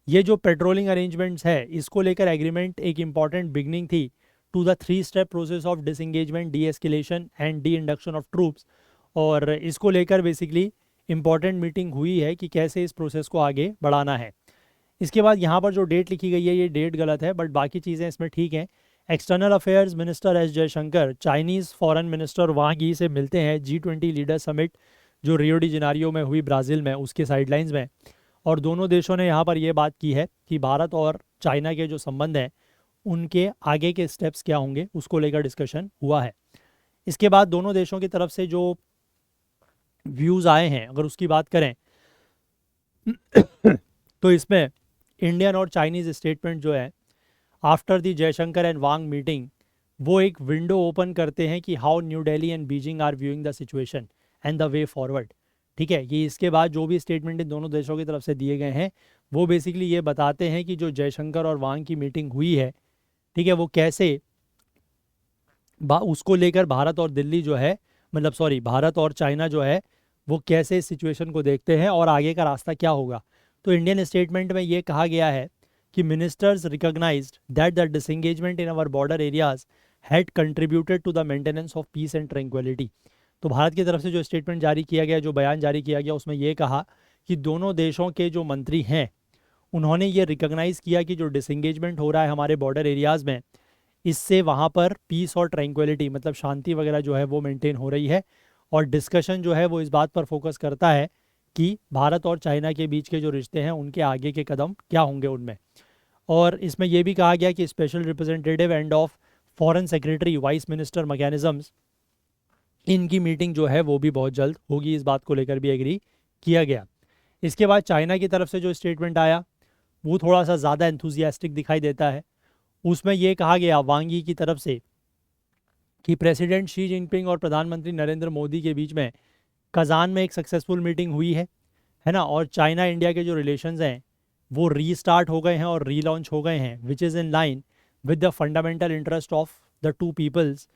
ये जो पेट्रोलिंग अरेंजमेंट्स है, इसको लेकर एग्रीमेंट एक इंपॉर्टेंट बिगनिंग थी to the 3 step process of disengagement, deescalation and deinduction of troops. और इसको लेकर बेसिकली इंपॉर्टेंट मीटिंग हुई है कि कैसे इस प्रोसेस को आगे बढ़ाना है। इसके बाद यहाँ पर जो डेट लिखी गई है ये डेट गलत है, बट बाकी चीज़ें इसमें ठीक हैं। External affairs minister S Jaishankar Chinese foreign minister Wang Yi से मिलते हैं G20 लीडर समिट जो रियो डी जेनेरियो में हुई ब्राज़ील में, उसके साइडलाइंस में। और दोनों देशों ने यहाँ पर ये बात की है कि भारत और चाइना के जो संबंध हैं उनके आगे के स्टेप्स क्या होंगे, उसको लेकर डिस्कशन हुआ है। इसके बाद दोनों देशों की तरफ से जो व्यूज़ आए हैं अगर उसकी बात करें तो इसमें इंडियन और चाइनीज़ स्टेटमेंट जो है after the Jaishankar and Wang meeting, वो एक विंडो ओपन करते हैं कि how New Delhi and Beijing are viewing the situation and the way forward. ठीक है, ये इसके बाद जो भी स्टेटमेंट इन दोनों देशों की तरफ से दिए गए हैं वो बेसिकली ये बताते हैं कि जो जयशंकर और वांग की मीटिंग हुई है, ठीक है, वो कैसे उसको लेकर भारत और दिल्ली जो है, मतलब सॉरी, भारत और चाइना जो है वो कैसे इस सिचुएशन को देखते हैं और आगे का रास्ता क्या होगा। तो इंडियन स्टेटमेंट में ये कहा गया है कि ministers recognised that the disengagement in our border areas had contributed to the maintenance of peace and tranquillity. तो भारत की तरफ से जो स्टेटमेंट जारी किया गया, जो बयान जारी किया गया, उसमें ये कहा कि दोनों देशों के जो मंत्री हैं उन्होंने ये रिकॉग्नाइज़ किया कि जो डिसएंगेजमेंट हो रहा है हमारे बॉर्डर एरियाज़ में, इससे वहाँ पर पीस और ट्रैंक्विलिटी मतलब शांति वगैरह जो है वो मेंटेन हो रही है। और डिस्कशन जो है वो इस बात पर फोकस करता है कि भारत और चाइना के बीच के जो रिश्ते हैं उनके आगे के कदम क्या होंगे उनमें। और इसमें यह भी कहा गया कि special representative end of foreign secretary vice minister mechanisms, इनकी मीटिंग जो है वो भी बहुत जल्द होगी, इस बात को लेकर भी एग्री किया गया। इसके बाद चाइना की तरफ से जो स्टेटमेंट आया वो थोड़ा सा ज़्यादा एंथुजियास्टिक दिखाई देता है। उसमें ये कहा गया वांग यी की तरफ से कि प्रेसिडेंट शी जिनपिंग और प्रधानमंत्री नरेंद्र मोदी के बीच में कजान में एक सक्सेसफुल मीटिंग हुई है ना, और चाइना इंडिया के जो रिलेशंस हैं वो रीस्टार्ट हो गए हैं और रीलॉन्च हो गए हैं, which is in line with the fundamental interest of the two peoples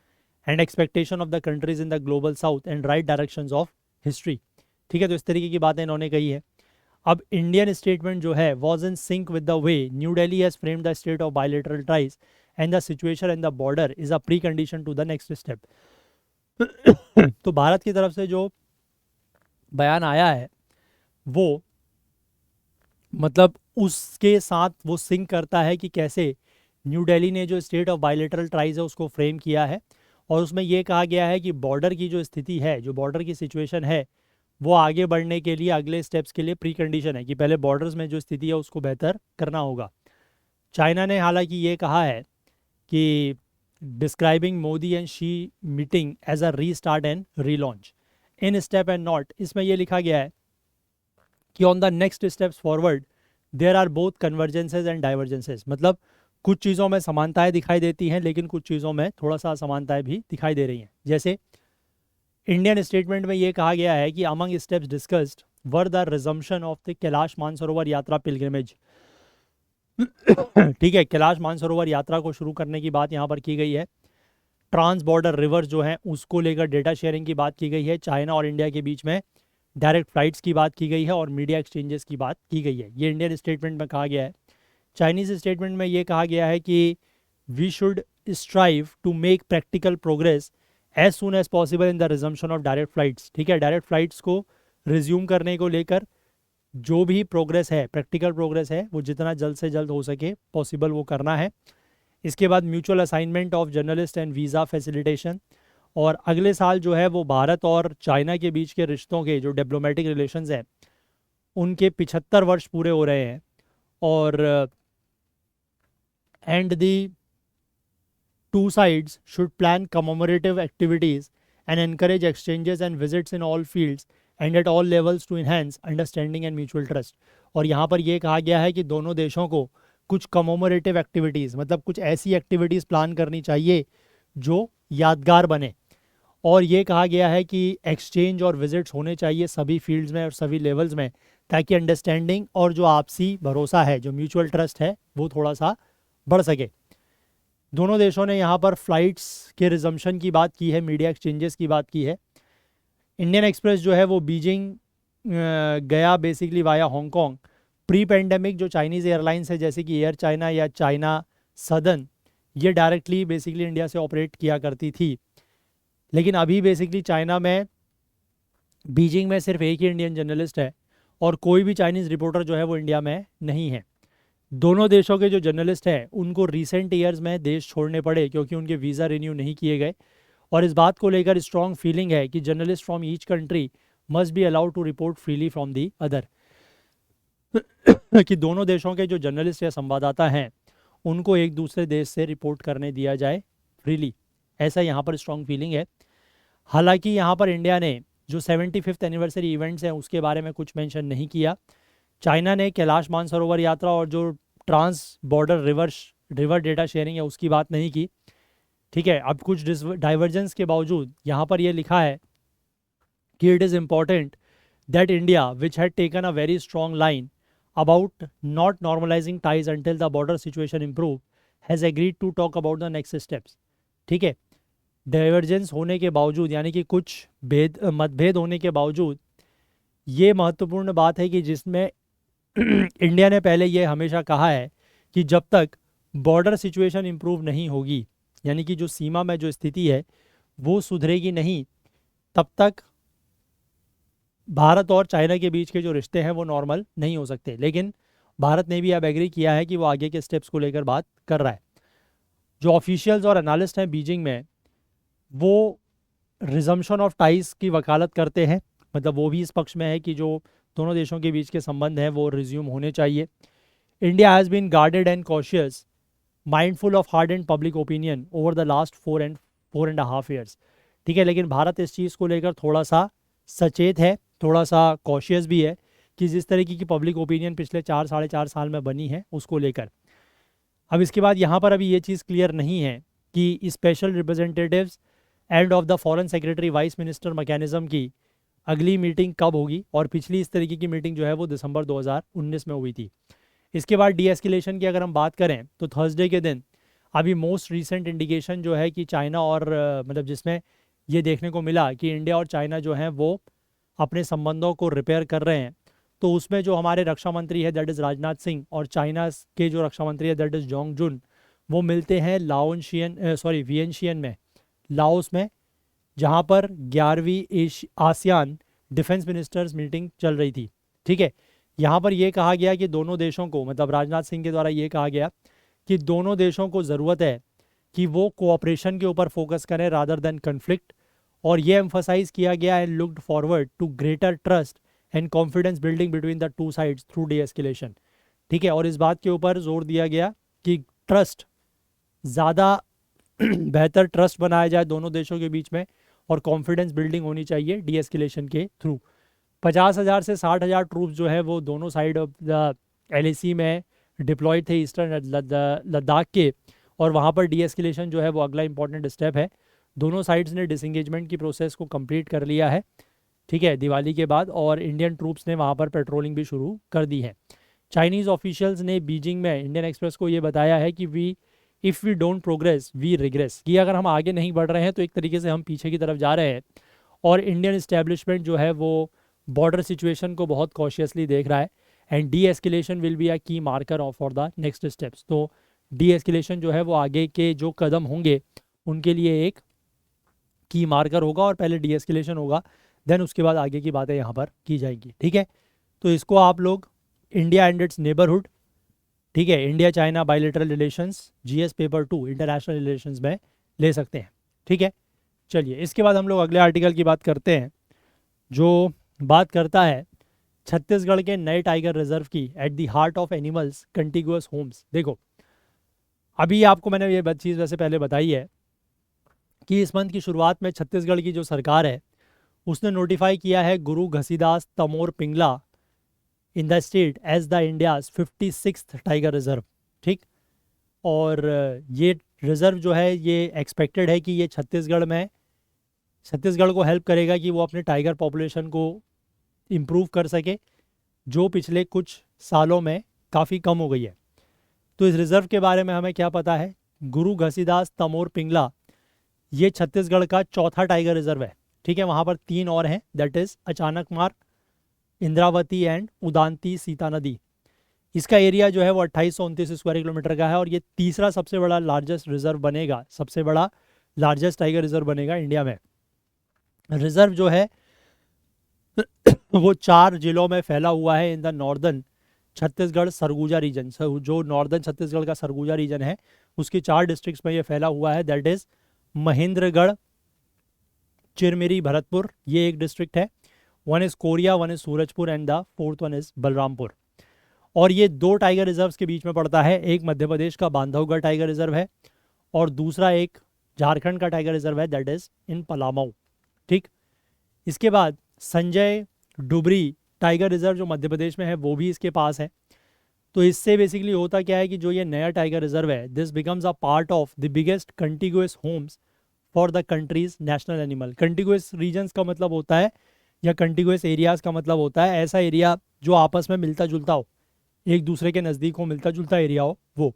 and expectation of the countries in the global south and right directions of history. ठीक है, तो इस तरीके की बातें इन्होंने कही है। अब इंडियन स्टेटमेंट जो है was in sync with the way New Delhi has framed the state of bilateral ties and the situation in the border is a precondition to the next step. तो भारत की तरफ से जो बयान आया है वो मतलब उसके साथ वो सिंक करता है कि कैसे न्यू दिल्ली ने जो स्टेट ऑफ बायलैटरल टाइज है उसको फ्रेम किया है। और उसमें ये कहा गया है कि बॉर्डर की जो स्थिति है, जो बॉर्डर की सिचुएशन है, वो आगे बढ़ने के लिए अगले स्टेप्स के लिए प्री कंडीशन है कि पहले बॉर्डर्स में जो स्थिति है उसको बेहतर करना होगा। चाइना ने हालांकि ये कहा है कि describing Modi and Xi meeting as a restart and relaunch in step and not, इसमें यह लिखा गया है कि on the next steps forward there are both convergences and divergences. मतलब कुछ चीज़ों में समानताएं दिखाई देती हैं लेकिन कुछ चीज़ों में थोड़ा सा असमानताएं भी दिखाई दे रही हैं। जैसे इंडियन स्टेटमेंट में ये कहा गया है कि among steps discussed were the resumption of the Kailash Mansarovar यात्रा पिलग्रिमेज। ठीक है, कैलाश मानसरोवर यात्रा को शुरू करने की बात यहाँ पर की गई है। ट्रांस बॉर्डर रिवर जो है उसको लेकर डेटा शेयरिंग की बात की गई है। चाइना और इंडिया के बीच में डायरेक्ट फ्लाइट्स की बात की गई है और मीडिया एक्सचेंजेस की बात की गई है। ये इंडियन स्टेटमेंट में कहा गया है। चाइनीज़ स्टेटमेंट में ये कहा गया है कि we should strive to make practical progress as soon as possible in the resumption of direct flights. ठीक है, डायरेक्ट फ्लाइट्स को रिज्यूम करने को लेकर जो भी प्रोग्रेस है, प्रैक्टिकल प्रोग्रेस है, वो जितना जल्द से जल्द हो सके पॉसिबल वो करना है। इसके बाद mutual assignment of journalist and visa facilitation, और अगले साल जो है वो भारत और चाइना के बीच के रिश्तों के जो डिप्लोमेटिक रिलेशंस हैं उनके 75 वर्ष पूरे हो रहे हैं। और and the two sides should plan commemorative activities and encourage exchanges and visits in all fields and at all levels to enhance understanding and mutual trust. और यहाँ पर यह कहा गया है कि दोनों देशों को कुछ कमोमोरेटिव एक्टिविटीज़, मतलब कुछ ऐसी एक्टिविटीज़ प्लान करनी चाहिए जो यादगार बने। और ये कहा गया है कि एक्सचेंज और विजिट्स होने चाहिए सभी फील्ड्स में और सभी लेवल्स में, ताकि अंडरस्टैंडिंग और जो आपसी भरोसा है, जो म्यूचुअल ट्रस्ट है, वो थोड़ा सा बढ़ सके। दोनों देशों ने यहाँ पर फ्लाइट्स के रिजम्पशन की बात की है, मीडिया एक्सचेंजेस की बात की है। इंडियन एक्सप्रेस जो है वो बीजिंग गया basically via Hong Kong. Pre pandemic जो चाइनीज़ एयरलाइंस है जैसे कि एयर चाइना या चाइना सदर्न, ये डायरेक्टली बेसिकली इंडिया से ऑपरेट किया करती थी। लेकिन अभी बेसिकली चाइना में बीजिंग में सिर्फ एक ही इंडियन जर्नलिस्ट है और कोई भी चाइनीज़ रिपोर्टर जो है वो इंडिया में नहीं है। दोनों देशों के जो जर्नलिस्ट हैं उनको रिसेंट ईयर्स में देश छोड़ने पड़े क्योंकि उनके वीज़ा रिन्यू नहीं किए गए। और इस बात को लेकर स्ट्रॉन्ग फीलिंग है कि journalist from each country must be allowed to report freely from the other. कि दोनों देशों के जो जर्नलिस्ट या संवाददाता हैं उनको एक दूसरे देश से रिपोर्ट करने दिया जाए फ्रीली, ऐसा यहाँ पर स्ट्रॉन्ग फीलिंग है। हालांकि यहाँ पर इंडिया ने जो 75th एनिवर्सरी इवेंट्स हैं उसके बारे में कुछ मेंशन नहीं किया। चाइना ने कैलाश मानसरोवर यात्रा और जो trans border river data sharing है उसकी बात नहीं की। ठीक है, अब कुछ डाइवर्जेंस के बावजूद यहाँ पर यह लिखा है कि it is important that India which had taken a very strong line about not normalizing ties until the border situation improve has agreed to talk about the next steps। ठीक है, डाइवर्जेंस होने के बावजूद, यानी कि कुछ मतभेद होने के बावजूद, ये महत्वपूर्ण बात है कि जिसमें इंडिया ने पहले ये हमेशा कहा है कि जब तक बॉर्डर सिचुएशन इम्प्रूव नहीं होगी, यानी कि जो सीमा में जो स्थिति है वो सुधरेगी नहीं, तब तक भारत और चाइना के बीच के जो रिश्ते हैं वो नॉर्मल नहीं हो सकते। लेकिन भारत ने भी अब एग्री किया है कि वो आगे के स्टेप्स को लेकर बात कर रहा है। जो ऑफिशियल्स और एनालिस्ट हैं बीजिंग में, वो रिजम्पशन ऑफ टाइज की वकालत करते हैं, मतलब वो भी इस पक्ष में है कि जो दोनों देशों के बीच के संबंध हैं वो रिज्यूम होने चाहिए। India has been guarded and cautious, mindful of hard and public opinion over the last 4.5 years. ठीक है, लेकिन भारत इस चीज़ को लेकर थोड़ा सा सचेत है, थोड़ा सा कॉशियस भी है कि जिस तरीके की पब्लिक ओपिनियन पिछले 4-4.5 साल में बनी है उसको लेकर। अब इसके बाद यहाँ पर अभी ये चीज़ क्लियर नहीं है कि special representatives end of the foreign secretary vice minister mechanism की अगली मीटिंग कब होगी, और पिछली इस तरीके की मीटिंग जो है वो दिसंबर 2019 में हुई थी। इसके बाद डी एस्केलेशन की अगर हम बात करें तो थर्सडे के दिन अभी मोस्ट रिसेंट इंडिकेशन जो है कि चाइना और मतलब जिसमें ये देखने को मिला कि इंडिया और चाइना जो हैं वो अपने संबंधों को रिपेयर कर रहे हैं, तो उसमें जो हमारे रक्षा मंत्री है दैट इज़ राजनाथ सिंह और चाइना के जो रक्षा मंत्री है दैट इज़ जोंग जुन, वो मिलते हैं वियनशियन में, लाओस में, जहाँ पर 11वीं आसियान डिफेंस मिनिस्टर्स मीटिंग चल रही थी। ठीक है, यहाँ पर यह कहा गया कि दोनों देशों को, मतलब राजनाथ सिंह के द्वारा ये कहा गया कि दोनों देशों को ज़रूरत है कि वो कोऑपरेशन के ऊपर फोकस करें रादर देन कन्फ्लिक्ट। और ये एम्फसाइज किया गया and looked forward to greater trust and confidence building between the two sides through deescalation. ठीक है, और इस बात के ऊपर जोर दिया गया कि ट्रस्ट ज़्यादा बेहतर ट्रस्ट बनाया जाए दोनों देशों के बीच में और कॉन्फिडेंस बिल्डिंग होनी चाहिए डी एस्केलेशन के थ्रू। 50,000 से 60,000 ट्रूप्स जो है वो दोनों साइड ऑफ द LAC में डिप्लॉयड थे ईस्टर्न लद्दाख के, और वहाँ पर डी एस्केलेशन जो है वो अगला इंपॉर्टेंट स्टेप है। दोनों साइड्स ने डिसंगेजमेंट की प्रोसेस को कंप्लीट कर लिया है, ठीक है, दिवाली के बाद, और इंडियन ट्रूप्स ने वहाँ पर पेट्रोलिंग भी शुरू कर दी है। चाइनीज़ ऑफिशियल्स ने बीजिंग में इंडियन एक्सप्रेस को ये बताया है कि if we don't progress we regress, कि अगर हम आगे नहीं बढ़ रहे हैं तो एक तरीके से हम पीछे की तरफ जा रहे हैं। और इंडियन इस्टेब्लिशमेंट जो है वो बॉर्डर सिचुएशन को बहुत कॉशियसली देख रहा है and de-escalation will be a key marker for the next steps. तो डी एस्केलेशन जो है वो आगे के जो कदम होंगे उनके लिए एक की मार्कर होगा, और पहले डी एस्केलेशन होगा, देन उसके बाद आगे की बातें यहाँ पर की जाएंगी। ठीक है, तो इसको आप लोग इंडिया एंड इट्स नेबरहुड, ठीक है, India China bilateral relations GS paper 2 international relations में ले सकते हैं। ठीक है, चलिए इसके बाद हम लोग अगले आर्टिकल की बात करते हैं जो बात करता है छत्तीसगढ़ के नए टाइगर रिजर्व की at the heart of animals contiguous homes. देखो, अभी आपको मैंने ये चीज़ वैसे पहले बताई है कि इस मंथ की शुरुआत में छत्तीसगढ़ की जो सरकार है उसने नोटिफाई किया है Guru Ghasidas Tamor Pingla in the state as the India's 56th tiger reserve. ठीक। और ये रिजर्व जो है ये एक्सपेक्टेड है कि ये छत्तीसगढ़ को हेल्प करेगा कि वो अपने टाइगर पॉपुलेशन को इम्प्रूव कर सके, जो पिछले कुछ सालों में काफ़ी कम हो गई है। तो इस रिज़र्व के बारे में हमें क्या पता है? गुरु घसीदास तमोर पिंगला ये छत्तीसगढ़ का चौथा टाइगर रिजर्व है। ठीक है, वहाँ पर 3 और हैं, that is Achanakmar, Indravati and Udanti Sita नदी। इसका एरिया जो है वो 2829 स्क्वायर किलोमीटर का है और ये तीसरा सबसे बड़ा लार्जेस्ट रिजर्व बनेगा, सबसे बड़ा लार्जेस्ट टाइगर रिजर्व बनेगा इंडिया में। रिजर्व जो है वो 4 जिलों में फैला हुआ है in the northern Chhattisgarh Surguja region. जो नॉर्दर्न छत्तीसगढ़ का सरगुजा रीजन है उसकी 4 डिस्ट्रिक्ट्स में ये फैला हुआ है, दैट इज महेंद्रगढ़, चिरमिरी, भरतपुर, ये एक डिस्ट्रिक्ट है। 1 is Korea, 1 is Surajpur and the 4th one is Balrampur. और ये 2 टाइगर रिजर्व्स के बीच में पड़ता है, एक मध्य प्रदेश का बांधवगढ़ टाइगर रिजर्व है और दूसरा एक झारखंड का टाइगर रिजर्व है, दैट इज इन पलामऊ। ठीक। इसके बाद संजय डुबरी टाइगर रिजर्व जो मध्य प्रदेश में है वो भी इसके पास है। तो इससे बेसिकली होता क्या है कि जो ये नया टाइगर रिजर्व है, this becomes a part of the biggest contiguous homes for the countries national animal. Contiguous regions का मतलब होता है, या कंटिगुअस एरियाज का मतलब होता है ऐसा एरिया जो आपस में मिलता जुलता हो, एक दूसरे के नज़दीक हो, मिलता जुलता एरिया हो वो।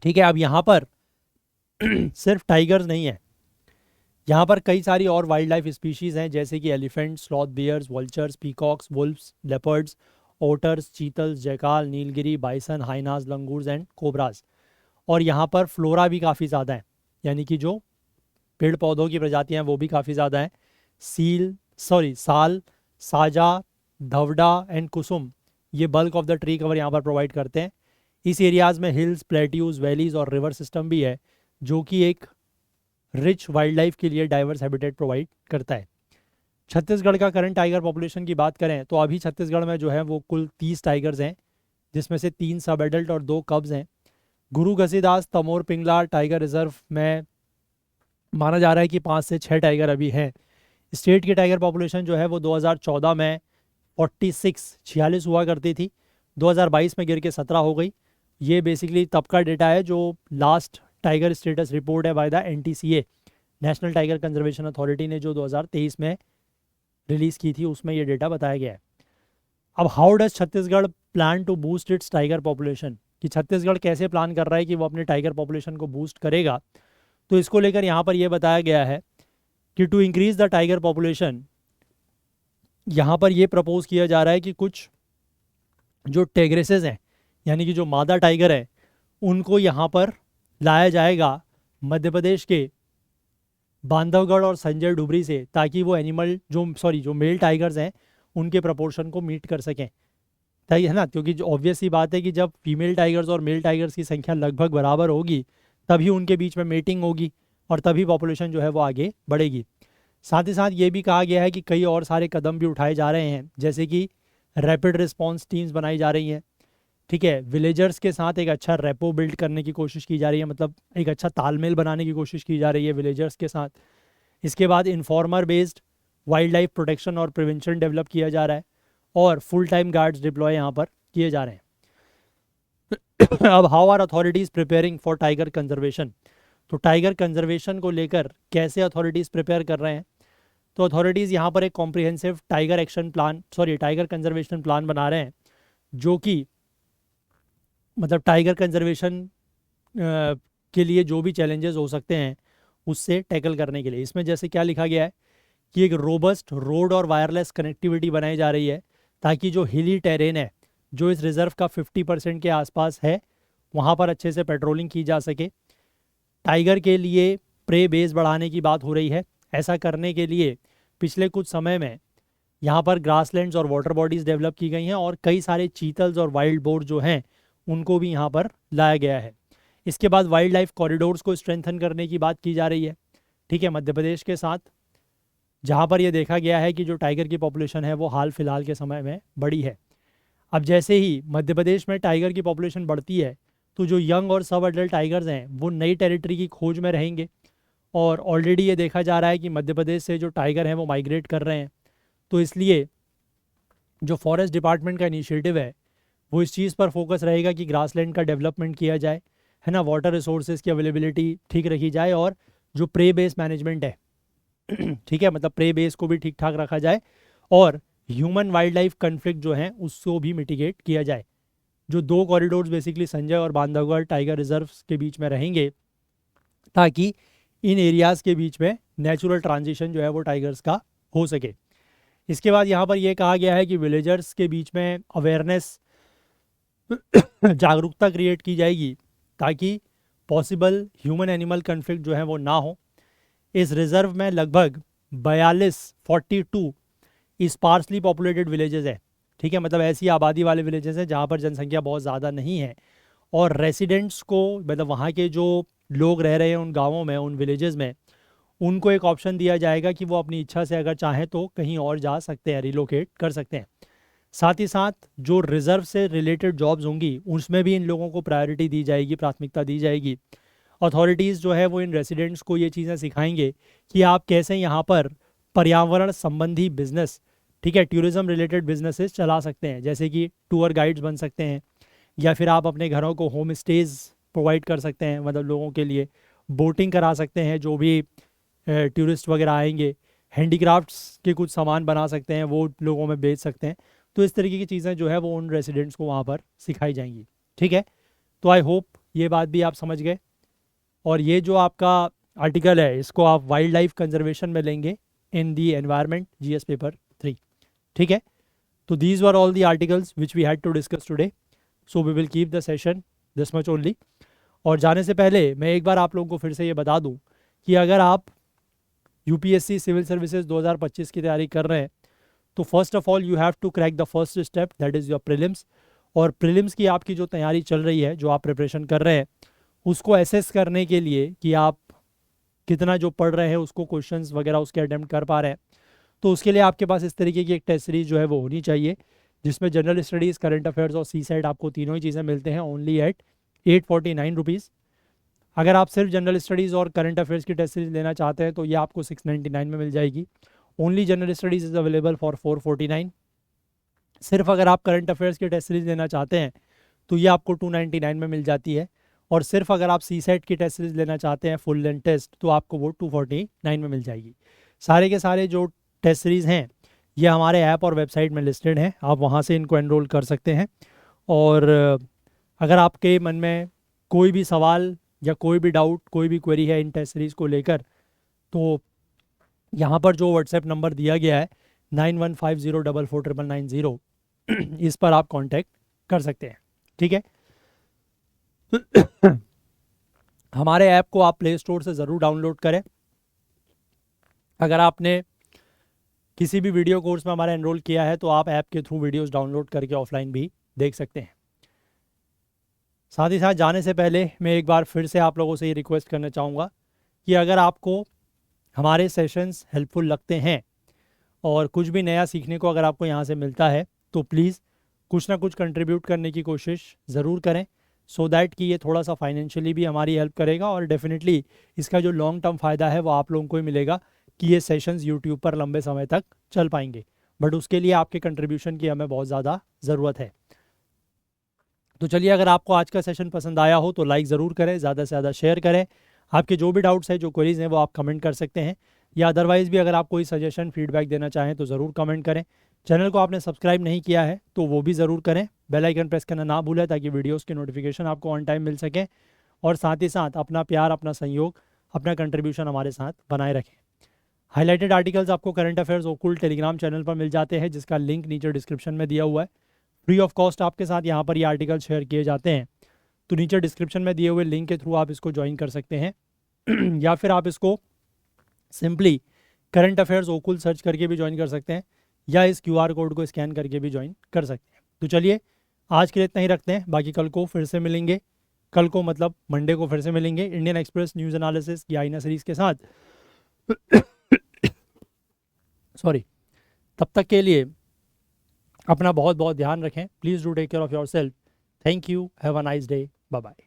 ठीक है, अब यहाँ पर सिर्फ टाइगर्स नहीं है, यहाँ पर कई सारी और वाइल्ड लाइफ स्पीशीज़ हैं, जैसे कि elephant, sloth bears, vultures, peacocks, wolfs, leopards, otters, chitals, jackal, Nilgiri, bison, hyenas, langurs and cobras. और यहाँ पर फ्लोरा भी काफ़ी ज़्यादा है, यानी कि जो पेड़ पौधों की प्रजातियाँ हैं वो भी काफ़ी ज़्यादा हैं। साल, साजा, धवडा एंड कुसुम, ये bulk of the tree cover यहाँ पर प्रोवाइड करते हैं। इस एरियाज़ में हिल्स, प्लेट्यूज, वैलीज और रिवर सिस्टम भी है, जो कि एक रिच वाइल्ड लाइफ के लिए डाइवर्स हैबिटेट प्रोवाइड करता है। छत्तीसगढ़ का करंट टाइगर पॉपुलेशन की बात करें तो अभी छत्तीसगढ़ में जो है वो कुल 30 टाइगर्स हैं, जिसमें से 3 सब एडल्ट और 2 कब्स हैं। गुरु घसीदास तमोर पिंगला टाइगर रिजर्व में माना जा रहा है कि 5 से 6 टाइगर अभी हैं। स्टेट की टाइगर पॉपुलेशन जो है वो 2014 में 46 हुआ करती थी, 2022 में गिर के 17 हो गई। ये बेसिकली तब का डेटा है जो लास्ट टाइगर स्टेटस रिपोर्ट है by the NTCA, national tiger conservation authority ने जो 2023 में रिलीज़ की थी, उसमें ये डेटा बताया गया है। अब how does Chhattisgarh plan to boost its tiger population, कि छत्तीसगढ़ कैसे प्लान कर रहा है कि वो अपने टाइगर पॉपुलेशन को बूस्ट करेगा। तो इसको लेकर यहाँ पर यह बताया गया है कि to increase the tiger population, यहाँ पर यह प्रपोज किया जा रहा है कि कुछ जो टेग्रेसेस हैं, यानी कि जो मादा टाइगर है, उनको यहाँ पर लाया जाएगा मध्य प्रदेश के बांधवगढ़ और संजय डुबरी से, ताकि वो जो मेल टाइगर्स हैं उनके प्रपोर्शन को मीट कर सकें, ताकि, है ना, क्योंकि जो ऑब्वियस सी बात है कि जब फीमेल टाइगर्स और मेल टाइगर्स की संख्या लगभग बराबर होगी तभी उनके बीच में मेटिंग होगी और तभी पॉपुलेशन जो है वो आगे बढ़ेगी। साथ ही साथ ये भी कहा गया है कि कई और सारे कदम भी उठाए जा रहे हैं, जैसे कि रैपिड रिस्पॉन्स टीम्स बनाई जा रही हैं। ठीक है, विलेजर्स के साथ एक अच्छा रेपो बिल्ड करने की कोशिश की जा रही है, मतलब एक अच्छा तालमेल बनाने की कोशिश की जा रही है विलेजर्स के साथ। इसके बाद informer based wild life protection और प्रिवेंशन डेवलप किया जा रहा है और फुल टाइम गार्ड्स डिप्लॉय यहाँ पर किए जा रहे हैं। अब how are authorities preparing for tiger conservation, तो टाइगर कंजर्वेशन को लेकर कैसे अथॉरिटीज़ प्रिपेयर कर रहे हैं। तो अथॉरिटीज़ यहाँ पर एक कॉम्प्रिहेंसिव टाइगर कंजर्वेशन प्लान बना रहे हैं, जो कि मतलब टाइगर कंजर्वेशन के लिए जो भी चैलेंजेस हो सकते हैं उससे टैकल करने के लिए। इसमें जैसे क्या लिखा गया है कि एक रोबस्ट रोड और वायरलेस कनेक्टिविटी बनाई जा रही है, ताकि जो हिली टेरेन है जो इस रिज़र्व का 50% के आसपास है, वहाँ पर अच्छे से पेट्रोलिंग की जा सके। टाइगर के लिए प्रे बेस बढ़ाने की बात हो रही है। ऐसा करने के लिए पिछले कुछ समय में यहाँ पर ग्रासलैंड्स और वाटर बॉडीज़ डेवलप की गई हैं और कई सारे चीतल्स और वाइल्ड बोर जो हैं उनको भी यहाँ पर लाया गया है। इसके बाद वाइल्ड लाइफ कॉरिडोर्स को स्ट्रेंथन करने की बात की जा रही है। ठीक है, मध्य प्रदेश के साथ, जहाँ पर यह देखा गया है कि जो टाइगर की पॉपुलेशन है वो हाल फिलहाल के समय में बढ़ी है। अब जैसे ही मध्य प्रदेश में टाइगर की पॉपुलेशन बढ़ती है तो जो यंग और सब एडल्ट टाइगर्स हैं वो नई टेरिटरी की खोज में रहेंगे और ऑलरेडी ये देखा जा रहा है कि मध्य प्रदेश से जो टाइगर हैं वो माइग्रेट कर रहे हैं। तो इसलिए जो फॉरेस्ट डिपार्टमेंट का इनिशिएटिव है वो इस चीज़ पर फोकस रहेगा कि ग्रासलैंड का डेवलपमेंट किया जाए, है ना, वाटर रिसोर्सेज की अवेलेबिलिटी ठीक रखी जाए, और जो प्रे बेस मैनेजमेंट है ठीक है, मतलब प्रे बेस को भी ठीक ठाक रखा जाए, और ह्यूमन वाइल्ड लाइफ कन्फ्लिक्ट जो है उसको भी मिटिगेट किया जाए। जो 2 कॉरिडोर्स बेसिकली संजय और बांधवगढ़ टाइगर रिजर्व के बीच में रहेंगे, ताकि इन एरियाज़ के बीच में नेचुरल ट्रांजिशन जो है वो टाइगर्स का हो सके। इसके बाद यहाँ पर यह कहा गया है कि विलेजर्स के बीच में अवेयरनेस जागरूकता क्रिएट की जाएगी, ताकि पॉसिबल ह्यूमन एनिमल कन्फ्लिक्ट जो है वो ना हो। इस रिजर्व में लगभग 42 स्पार्सली पॉपुलेटेड विलेजेस है, ठीक है, मतलब ऐसी आबादी वाले विलेजेस हैं जहाँ पर जनसंख्या बहुत ज़्यादा नहीं है, और रेसिडेंट्स को, मतलब वहाँ के जो लोग रह रहे हैं उन गाँवों में, उन विलेजेस में, उनको एक ऑप्शन दिया जाएगा कि वो अपनी इच्छा से अगर चाहें तो कहीं और जा सकते हैं, रिलोकेट कर सकते हैं। साथ ही साथ जो रिजर्व से रिलेटेड जॉब्स होंगी उसमें भी इन लोगों को प्रायोरिटी दी जाएगी, प्राथमिकता दी जाएगी। अथॉरिटीज़ जो है वो इन रेसिडेंट्स को ये चीज़ें सिखाएंगे कि आप कैसे यहाँ पर पर्यावरण संबंधी बिजनेस, ठीक है, टूरिज्म रिलेटेड बिजनेसेस चला सकते हैं, जैसे कि टूर गाइड्स बन सकते हैं, या फिर आप अपने घरों को होम स्टेज प्रोवाइड कर सकते हैं, मतलब लोगों के लिए बोटिंग करा सकते हैं जो भी टूरिस्ट वगैरह आएंगे, हैंडीक्राफ्ट्स के कुछ सामान बना सकते हैं, वो लोगों में बेच सकते हैं। तो इस तरीके की चीज़ें जो है वो उन रेसिडेंट्स को वहाँ पर सिखाई जाएंगी, ठीक है। तो आई होप ये बात भी आप समझ गए, और ये जो आपका आर्टिकल है इसको आप वाइल्ड लाइफ कंजर्वेशन में लेंगे in the environment GS paper 3, ठीक है। तो these were all the articles which we had to discuss today, so we will keep the session this much only. और जाने से पहले मैं एक बार आप लोगों को फिर से ये बता दूं कि अगर आप यूपीएससी सिविल सर्विसेज 2025 की तैयारी कर रहे हैं तो first of all you have to crack the first step, that is your prelims. और प्रीलिम्स की आपकी जो तैयारी चल रही है, जो आप प्रिपरेशन कर रहे हैं, उसको एसेस करने के लिए कि आप कितना जो पढ़ रहे हैं उसको क्वेश्चंस वगैरह उसके अटेम्प्ट कर पा रहे हैं, तो उसके लिए आपके पास इस तरीके की एक टेस्ट सीरीज जो है वो होनी चाहिए, जिसमें जनरल स्टडीज़, करंट अफेयर्स और सी सेट आपको तीनों ही चीज़ें मिलते हैं ओनली एट 849 रुपीज़। अगर आप सिर्फ जनरल स्टडीज़ और करंट अफेयर्स की टेस्ट सीरीज लेना चाहते हैं तो ये आपको 699 में मिल जाएगी। Only general studies is available for 449। सिर्फ अगर आप करंट अफेयर्स की टेस्ट सीरीज लेना चाहते हैं तो ये आपको 299 में मिल जाती है, और सिर्फ अगर आप सी सेट की टेस्ट सीरीज लेना चाहते हैं फुल लेंथ टेस्ट तो आपको वो 249 में मिल जाएगी। सारे के सारे जो टेस्ट सीरीज हैं ये हमारे ऐप और वेबसाइट में लिस्टेड हैं, आप वहाँ से इनको एनरोल कर सकते हैं। और अगर आपके मन में कोई भी सवाल या कोई भी डाउट, कोई भी क्वेरी है इन टेस्ट सीरीज़ को लेकर, तो यहाँ पर जो व्हाट्सएप नंबर दिया गया है 9150449990 इस पर आप कांटेक्ट कर सकते हैं, ठीक है। हमारे ऐप को आप प्ले स्टोर से ज़रूर डाउनलोड करें। अगर आपने किसी भी वीडियो कोर्स में हमारा एनरोल किया है तो आप ऐप के थ्रू वीडियोस डाउनलोड करके ऑफलाइन भी देख सकते हैं। साथ ही साथ जाने से पहले मैं एक बार फिर से आप लोगों से ये रिक्वेस्ट करना चाहूँगा कि अगर आपको हमारे सेशंस हेल्पफुल लगते हैं और कुछ भी नया सीखने को अगर आपको यहाँ से मिलता है तो प्लीज़ कुछ ना कुछ कंट्रीब्यूट करने की कोशिश ज़रूर करें, सो दैट कि ये थोड़ा सा फाइनेंशियली भी हमारी हेल्प करेगा, और डेफिनेटली इसका जो लॉन्ग टर्म फ़ायदा है वो आप लोगों को ही मिलेगा कि ये सेशंस यूट्यूब पर लंबे समय तक चल पाएंगे। बट उसके लिए आपके कंट्रीब्यूशन की हमें बहुत ज़्यादा ज़रूरत है। तो चलिए, अगर आपको आज का सेशन पसंद आया हो तो लाइक ज़रूर करें, ज़्यादा से ज़्यादा शेयर करें। आपके जो भी डाउट्स हैं, जो क्वेरीज हैं, वो आप कमेंट कर सकते हैं, या अदरवाइज़ भी अगर आप कोई सजेशन फीडबैक देना चाहें तो ज़रूर कमेंट करें। चैनल को आपने सब्सक्राइब नहीं किया है तो वो भी ज़रूर करें, बेल आइकन प्रेस करना ना भूलें ताकि वीडियोज़ की नोटिफिकेशन आपको ऑन टाइम मिल सके। और साथ ही साथ अपना प्यार, अपना सहयोग, अपना कंट्रीब्यूशन हमारे साथ बनाए रखें। हाईलाइटेड आर्टिकल्स आपको करंट अफेयर्स ओकुल्ट टेलीग्राम चैनल पर मिल जाते हैं, जिसका लिंक नीचे डिस्क्रिप्शन में दिया हुआ है। फ्री ऑफ कॉस्ट आपके साथ यहाँ पर ये आर्टिकल शेयर किए जाते हैं, तो नीचे डिस्क्रिप्शन में दिए हुए लिंक के थ्रू आप इसको ज्वाइन कर सकते हैं या फिर आप इसको सिंपली करंट अफेयर्स ओकुल सर्च करके भी ज्वाइन कर सकते हैं, या इस QR कोड को स्कैन करके भी ज्वाइन कर सकते हैं। तो चलिए, आज के लिए इतना ही रखते हैं, बाकी कल को फिर से मिलेंगे। कल को मतलब मंडे को फिर से मिलेंगे इंडियन एक्सप्रेस न्यूज़ एनालिसिस की आईना सीरीज़ के साथ। सॉरी। तब तक के लिए अपना बहुत बहुत ध्यान रखें। Please do take care of yourself. Thank you. Have a nice day. Bye bye.